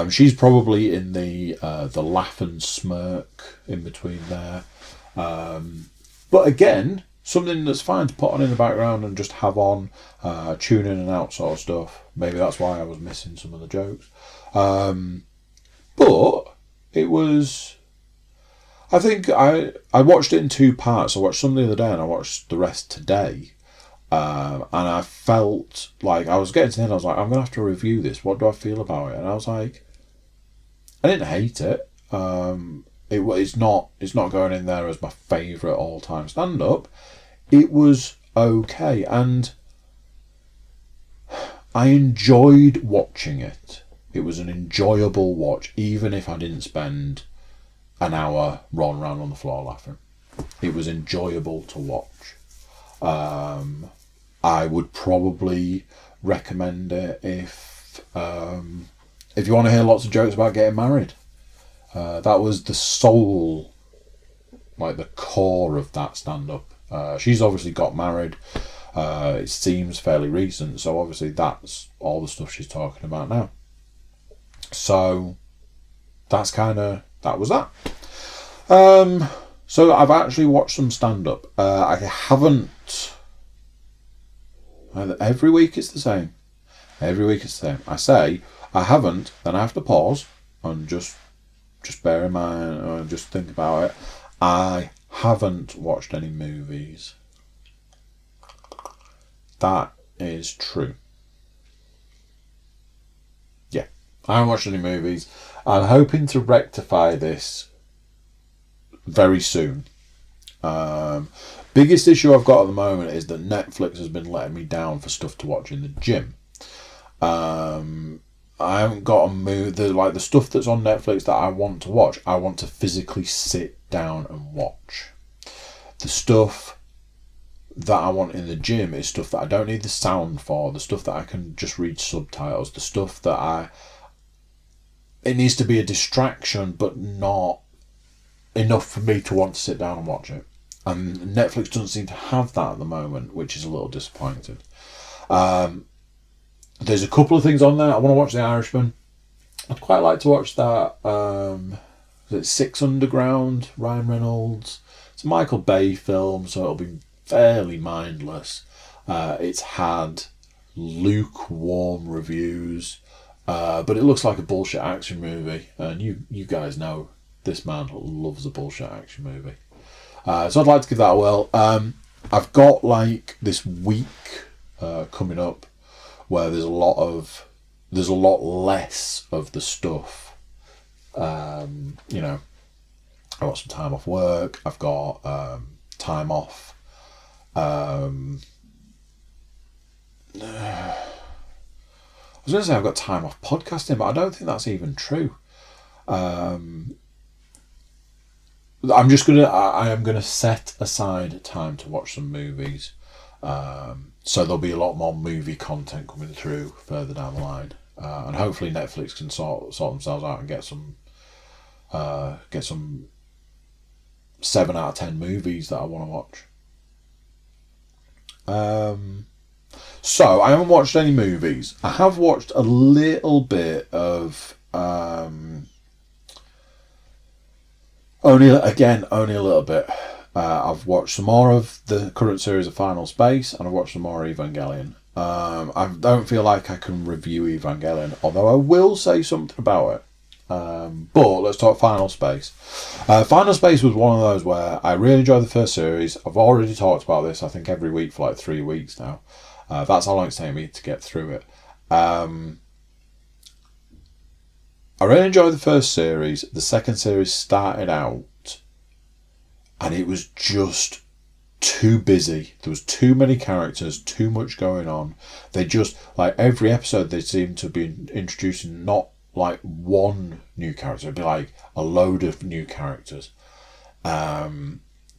She's probably in the laugh and smirk in between there. But again, something that's fine to put on in the background and just have on, tune in and out sort of stuff. Maybe that's why I was missing some of the jokes. But it was I think I watched it in 2 parts. I watched some the other day and I watched the rest today. And I felt like I was getting to the end. I was like, I'm going to have to review this. What do I feel about it? And I was like, I didn't hate it. It's not going in there as my favourite all-time stand-up. It was okay. And I enjoyed watching it. It was an enjoyable watch, even if I didn't spend an hour rolling around on the floor laughing. It was enjoyable to watch. I would probably recommend it if you want to hear lots of jokes about getting married. That was the soul, like the core of that stand-up. She's obviously got married. It seems fairly recent, so obviously that's all the stuff she's talking about now. So that was that. So I've actually watched some stand-up. I haven't. Every week it's the same. I say I haven't, then I have to pause and just bear in mind, or just think about it. I haven't watched any movies. That is true. Yeah, I haven't watched any movies. I'm hoping to rectify this very soon. Biggest issue I've got at the moment is that Netflix has been letting me down for stuff to watch in the gym. I haven't got a move. The stuff that's on Netflix that I want to watch, I want to physically sit down and watch. The stuff that I want in the gym is stuff that I don't need the sound for, the stuff that I can just read subtitles, the stuff that it needs to be a distraction but not enough for me to want to sit down and watch it. And Netflix doesn't seem to have that at the moment, which is a little disappointing. There's a couple of things on there. I want to watch The Irishman. I'd quite like to watch that. Is it Six Underground? Ryan Reynolds. It's a Michael Bay film, so it'll be fairly mindless. It's had lukewarm reviews, but it looks like a bullshit action movie. And you guys know this man loves a bullshit action movie. So I'd like to give that a whirl. I've got this week coming up where there's a lot less of the stuff. I've got some time off work. I've got time off. I was going to say I've got time off podcasting, but I don't think that's even true. I am gonna set aside time to watch some movies. So there'll be a lot more movie content coming through further down the line, and hopefully Netflix can sort themselves out and get some 7 out of 10 movies that I want to watch. So I haven't watched any movies. I have watched a little bit of only a little bit. I've watched some more of the current series of Final Space, and I've watched some more Evangelion. I don't feel like I can review Evangelion, although I will say something about it. But let's talk Final Space. Final Space was one of those where I really enjoyed the first series. I've already talked about this, I think, every week for 3 weeks now. That's how long it's taken me to get through it. I really enjoyed the first series. The second series started out and it was just too busy. There was too many characters, too much going on. They just, every episode, they seemed to be introducing not one new character. It'd be a load of new characters.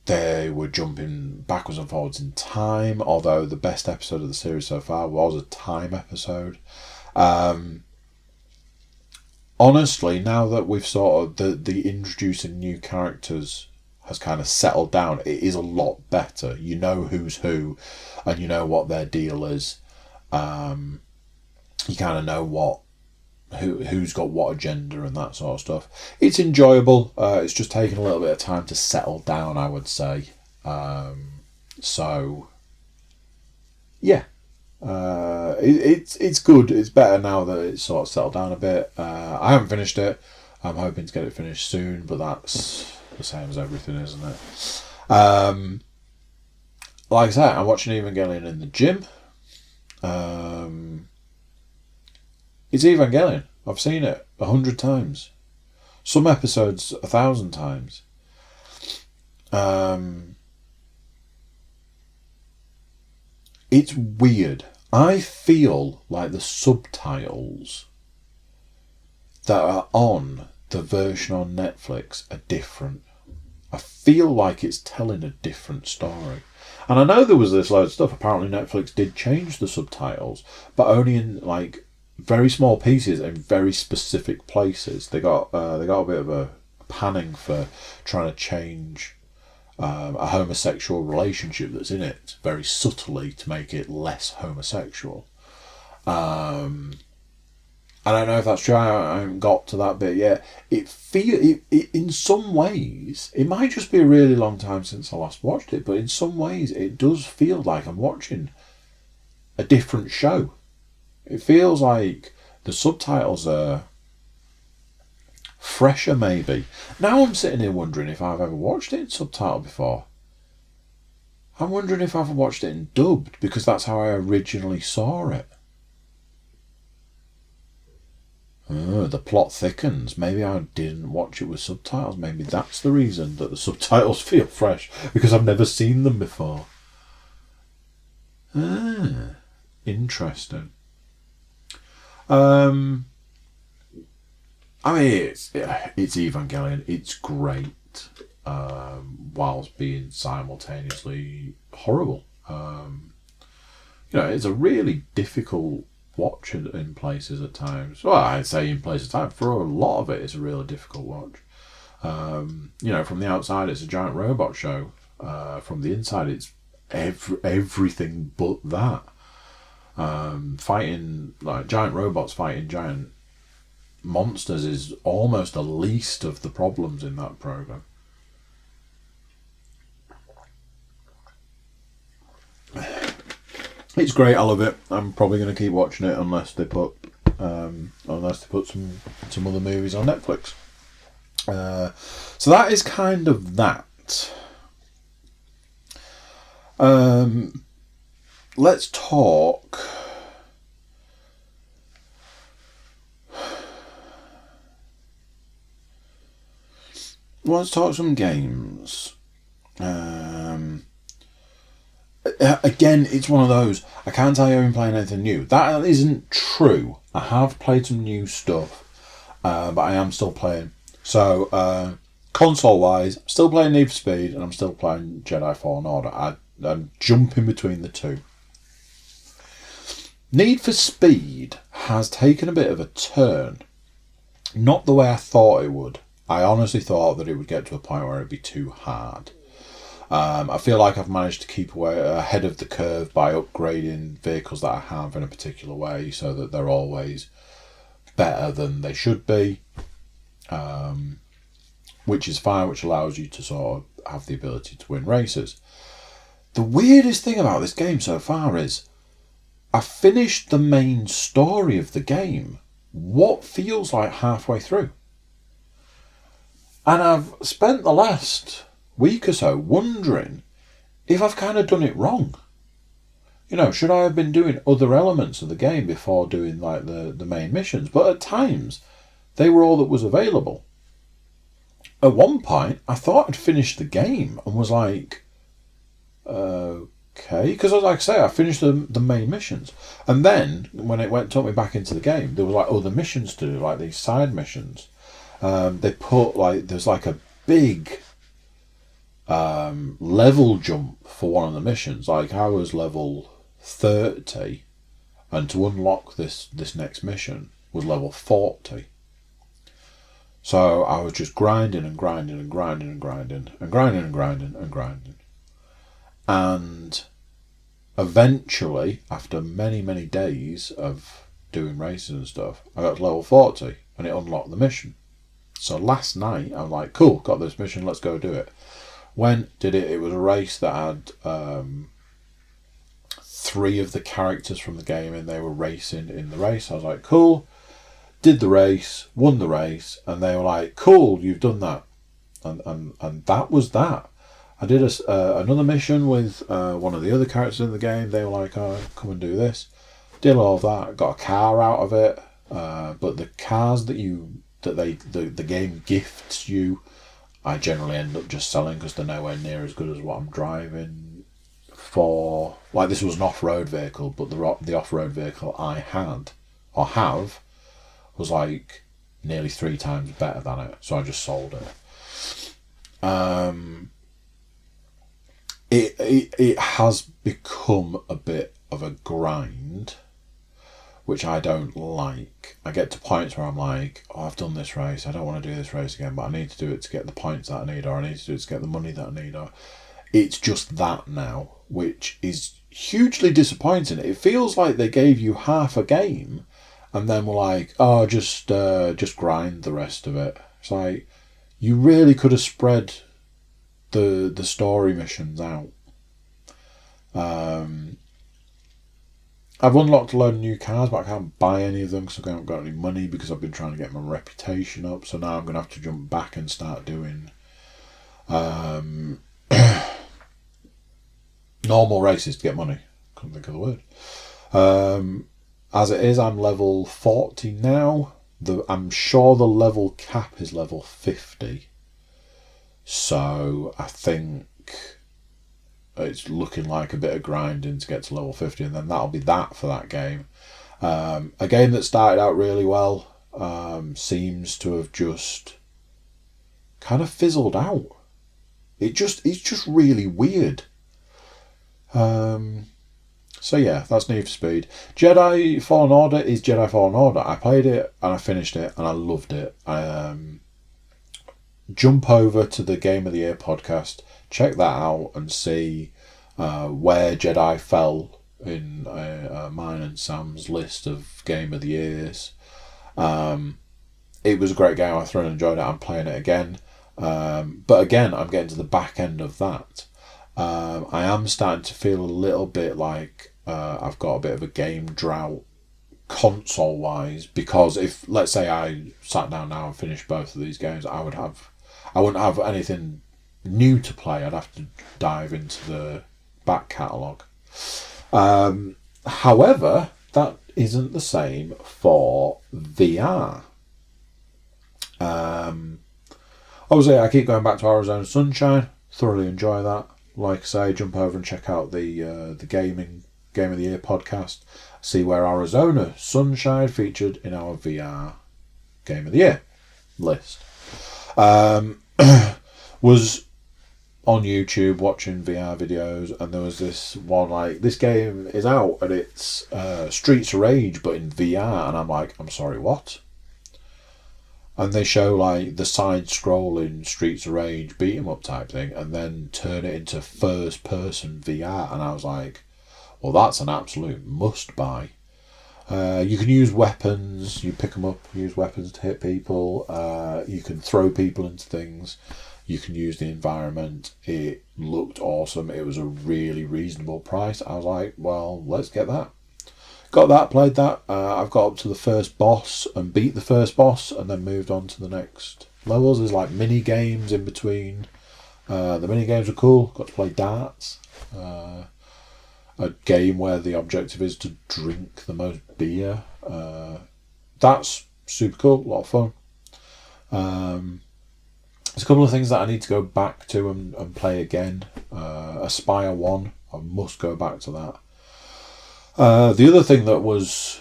They were jumping backwards and forwards in time, although the best episode of the series so far was a time episode. Honestly, now that we've sort of the introducing new characters has kind of settled down, it is a lot better. You know who's who, and you know what their deal is. You kind of know who's got what agenda and that sort of stuff. It's enjoyable. It's just taken a little bit of time to settle down, I would say. So yeah, it's good. It's better now that it's sort of settled down a bit. I haven't finished it. I'm hoping to get it finished soon, but that's the same as everything, isn't it? Like I said, I'm watching Evangelion in the gym. It's Evangelion. I've seen it 100 times. Some episodes 1,000 times. It's weird. I feel like the subtitles that are on the version on Netflix are different. I feel like it's telling a different story. And I know there was this load of stuff. Apparently Netflix did change the subtitles, but only in like very small pieces in very specific places. They got a bit of a panning for trying to change a homosexual relationship that's in it very subtly to make it less homosexual. I don't know if that's true. I haven't got to that bit yet. It in some ways, it might just be a really long time since I last watched it, but in some ways it does feel like I'm watching a different show. It feels like the subtitles are fresher, maybe. Now I'm sitting here wondering if I've ever watched it in subtitle before. I'm wondering if I've watched it in dubbed, because that's how I originally saw it. Oh, the plot thickens. Maybe I didn't watch it with subtitles. Maybe that's the reason that the subtitles feel fresh, because I've never seen them before. Interesting. I mean, it's Evangelion. It's great, whilst being simultaneously horrible. It's a really difficult watch in places at times. Well, I'd say in places at times. For a lot of it, it's a really difficult watch. From the outside, it's a giant robot show. From the inside, it's everything but that. Fighting like giant robots fighting giant monsters is almost the least of the problems in that program. It's great. I love it. I'm probably going to keep watching it unless they put some other movies on Netflix. So that is kind of that. Let's talk. Let's talk some games. Again, it's one of those. I can't tell you I've been playing anything new. That isn't true. I have played some new stuff, but I am still playing. So, console-wise, I'm still playing Need for Speed, and I'm still playing Jedi Fallen Order. I'm jumping between the two. Need for Speed has taken a bit of a turn. Not the way I thought it would. I honestly thought that it would get to a point where it'd be too hard. I feel like I've managed to keep ahead of the curve by upgrading vehicles that I have in a particular way so that they're always better than they should be. Which is fine, which allows you to sort of have the ability to win races. The weirdest thing about this game so far is I finished the main story of the game what feels like halfway through. And I've spent the last week or so wondering if I've kind of done it wrong. Should I have been doing other elements of the game before doing like the main missions? But at times, they were all that was available. At one point, I thought I'd finished the game and was like, okay, because like I say, I finished the main missions, and then when it took me back into the game, there was like other missions to do, like these side missions. They put there's like a big level jump for one of the missions. Like I was level 30, and to unlock this next mission was level 40. So I was just grinding and grinding and grinding and grinding and grinding and grinding and grinding. And eventually, after many, many days of doing races and stuff, I got to level 40 and it unlocked the mission. So last night, I was like, cool, got this mission, let's go do it. When did it? It was a race that had 3 of the characters from the game and they were racing in the race. I was like, cool. Did the race, won the race, and they were like, cool, you've done that. and that was that. I did another mission with one of the other characters in the game. They were like, "Oh, come and do this." Did all of that. Got a car out of it. But the cars that the game gifts you, I generally end up just selling because they're nowhere near as good as what I'm driving for. Like, this was an off-road vehicle, but the off-road vehicle I had or have was like nearly 3 times better than it, so I just sold it. It has become a bit of a grind, which I don't like. I get to points where I'm like, oh, I've done this race, I don't want to do this race again, but I need to do it to get the points that I need, or I need to do it to get the money that I need, or it's just that now, which is hugely disappointing. It feels like they gave you half a game and then were like, oh, just grind the rest of it. It's like, you really could have spread the story missions out. I've unlocked a load of new cars, but I can't buy any of them because I haven't got any money, because I've been trying to get my reputation up. So now I'm going to have to jump back and start doing normal races to get money. Couldn't think of the word. As it is, I'm level 40 now. I'm sure the level cap is level 50. So I think it's looking like a bit of grinding to get to level 50, and then that'll be that for that game. A game that started out really well seems to have just kind of fizzled out. It's just really weird. So yeah, that's Need for Speed. Jedi Fallen Order is Jedi Fallen Order. I played it and I finished it and I loved it. Jump over to the Game of the Year podcast, check that out and see where Jedi fell in mine and Sam's list of Game of the Years. It was a great game. I thoroughly enjoyed it. I'm playing it again. But again, I'm getting to the back end of that. I am starting to feel a little bit like I've got a bit of a game drought console wise, because if, let's say, I sat down now and finished both of these games, I wouldn't have anything new to play. I'd have to dive into the back catalogue. However, that isn't the same for VR. Obviously, I keep going back to Arizona Sunshine. Thoroughly enjoy that. Like I say, jump over and check out the Game of the Year podcast. See where Arizona Sunshine featured in our VR Game of the Year list. Was on YouTube watching VR videos, and there was this one like, this game is out and it's Streets of Rage but in VR, and I'm like, I'm sorry, what? And they show like the side-scrolling Streets of Rage beat-em-up type thing, and then turn it into first-person VR, and I was like, well, that's an absolute must-buy. You can use weapons, you pick them up, use weapons to hit people, you can throw people into things, you can use the environment. It looked awesome, it was a really reasonable price. I was like, well, let's get that. Got that, played that. I've got up to the first boss and beat the first boss, and then moved on to the next levels. There's like mini games in between. The mini games are cool. Got to play darts. A game where the objective is to drink the most beer. That's super cool. A lot of fun. There's a couple of things that I need to go back to and play again. Aspire 1. I must go back to that. The other thing that was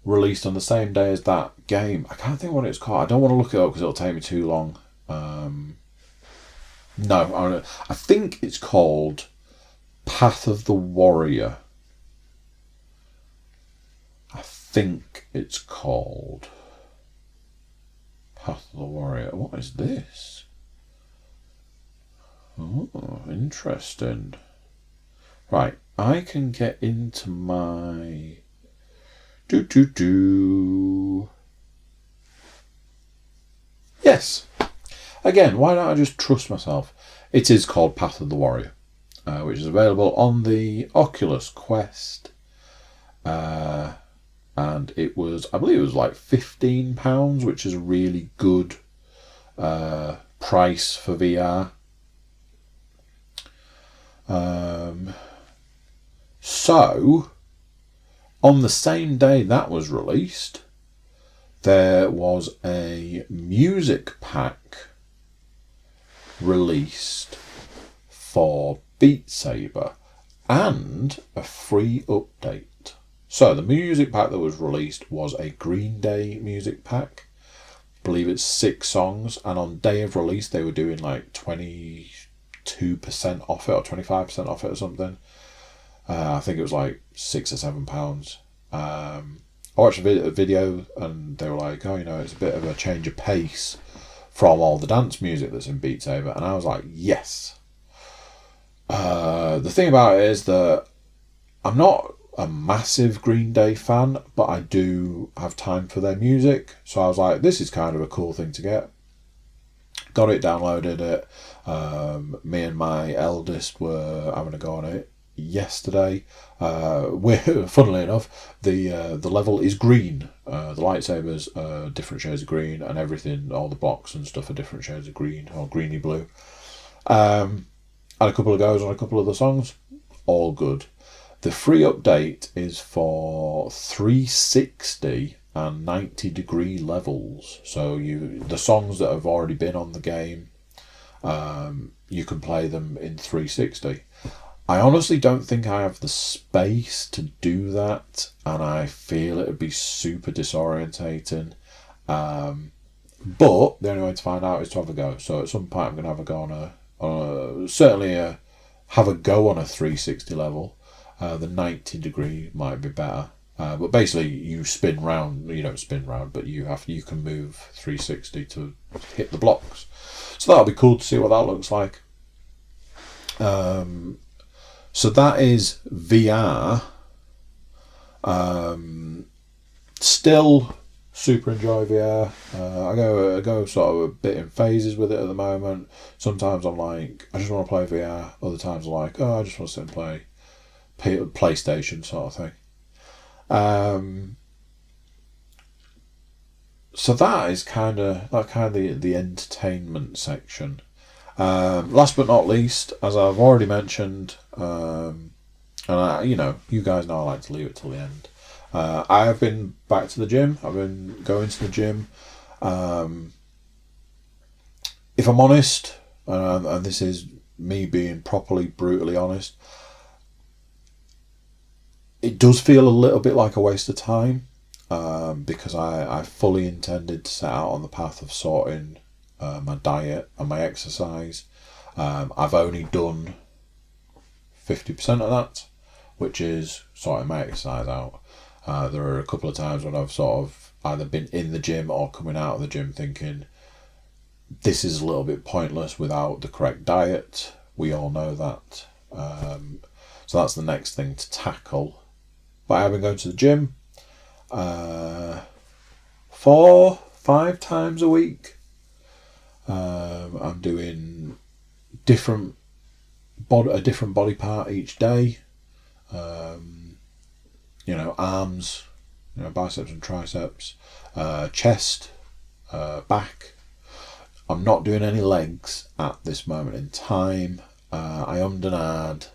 released on the same day as that game, I can't think what it's called. I don't want to look it up because it'll take me too long. No, I think it's called Path of the Warrior. I think it's called Path of the Warrior. What is this? Oh, interesting. Right, I can get into my Yes. Again, why don't I just trust myself? It is called Path of the Warrior, which is available on the Oculus Quest. And it was, I believe it was like £15, which is a really good price for VR. So, on the same day that was released, there was a music pack released for Beat Saber and a free update. So the music pack that was released was a Green Day music pack. I believe it's 6 songs, and on day of release they were doing like 22% off it or 25% off it or something. I think it was like £6 or £7. I watched a video and they were like, oh, it's a bit of a change of pace from all the dance music that's in Beat Saber, and I was like, yes. The thing about it is that I'm not a massive Green Day fan, but I do have time for their music, so I was like, this is kind of a cool thing to get. Got it, downloaded it. Me and my eldest were having a go on it yesterday. Funnily enough, the level is green. The lightsabers are different shades of green, and everything, all the blocks and stuff are different shades of green or greeny blue. Had a couple of goes on a couple of the songs, all good. The free update is for 360 and 90-degree levels. So the songs that have already been on the game, you can play them in 360. I honestly don't think I have the space to do that, and I feel it would be super disorientating. But the only way to find out is to have a go. So at some point I'm going to have a go have a go on a 360 level. The 90-degree might be better. But basically you spin round. You don't spin round, but you can move 360 to hit the blocks. So that'll be cool to see what that looks like. So that is VR. Still super enjoy VR. I go sort of a bit in phases with it at the moment. Sometimes I'm like, I just want to play VR. Other times I'm like, I just want to sit and play PlayStation sort of thing. So that is kind of the entertainment section. Last but not least, as I've already mentioned, and you guys know I like to leave it till the end. I have been back to the gym. I've been going to the gym. If I'm honest, and this is me being properly, brutally honest, it does feel a little bit like a waste of time, because I fully intended to set out on the path of sorting my diet and my exercise. I've only done 50% of that, which is sorting my exercise out. There are a couple of times when I've sort of either been in the gym or coming out of the gym thinking, this is a little bit pointless without the correct diet. We all know that. So that's the next thing to tackle. But I have been going to the gym 4-5 times a week. I'm doing a different body part each day. Arms, biceps and triceps, chest, back. I'm not doing any legs at this moment in time. I ummed and ahed,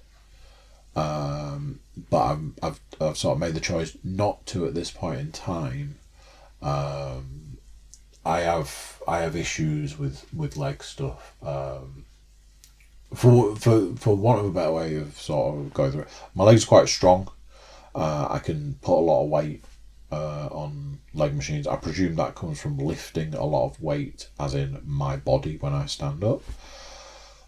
but I've sort of made the choice not to at this point in time. I have issues with leg stuff. For want of a better way of sort of going through it, my legs are quite strong. I can put a lot of weight on leg machines. I presume that comes from lifting a lot of weight, as in my body when I stand up.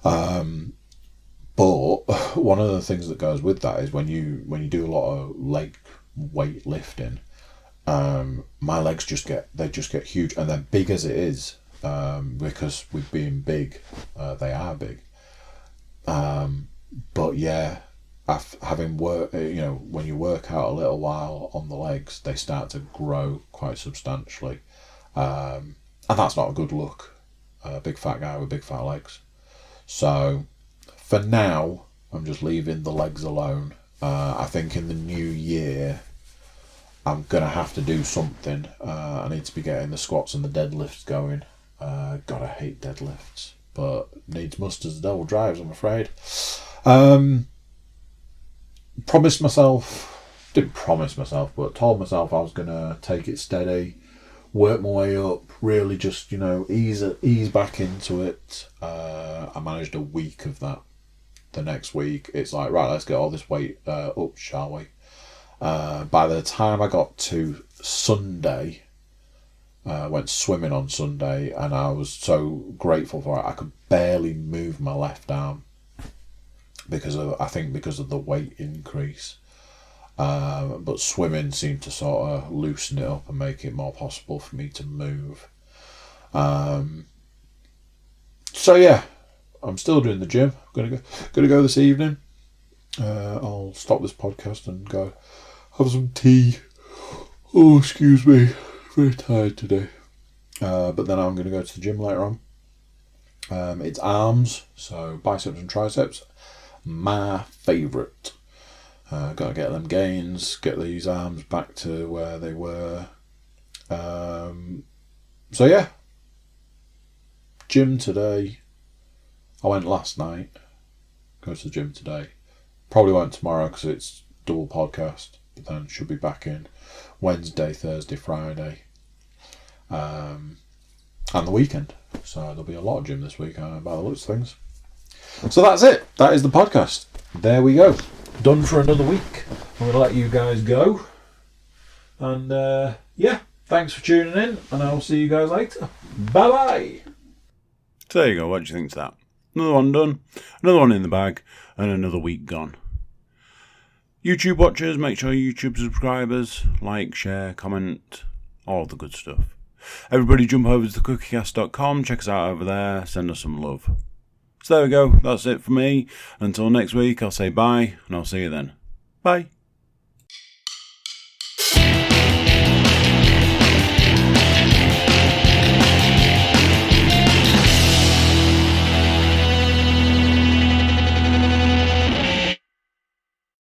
But one of the things that goes with that is when you do a lot of leg weight lifting, my legs just get huge, and they're big as it is, because with being big, they are big. But yeah, having work, when you work out a little while on the legs, they start to grow quite substantially, and that's not a good look. A big fat guy with big fat legs. So for now, I'm just leaving the legs alone. I think in the new year, I'm gonna have to do something. I need to be getting the squats and the deadlifts going. God, I hate deadlifts, but needs must as the devil drives, I'm afraid. Didn't promise myself, but told myself I was going to take it steady, work my way up, really just, ease back into it. I managed a week of that. The next week, it's like, right, let's get all this weight up, shall we? By the time I got to Sunday, went swimming on Sunday, and I was so grateful for it. I could barely move my left arm because of the weight increase. But swimming seemed to sort of loosen it up and make it more possible for me to move. So yeah, I'm still doing the gym. Gonna go this evening. I'll stop this podcast and go have some tea. Oh, excuse me, very tired today. But then I'm gonna go to the gym later on. It's arms, so biceps and triceps. My favourite. Got to get them gains, get these arms back to where they were. So yeah, gym today. I went last night. Go to the gym today. Probably won't tomorrow because it's double podcast. But then should be back in Wednesday, Thursday, Friday, and the weekend. So there'll be a lot of gym this week by the looks of things. So that's it. That is the podcast. There we go. Done for another week. I'm going to let you guys go. And yeah, thanks for tuning in, and I'll see you guys later. Bye bye. So there you go. What do you think to that? Another one done, another one in the bag, and another week gone. YouTube watchers, make sure YouTube subscribers like, share, comment, all the good stuff. Everybody jump over to Cookiecast.com, check us out over there, send us some love. So there we go, that's it for me. Until next week, I'll say bye, and I'll see you then. Bye.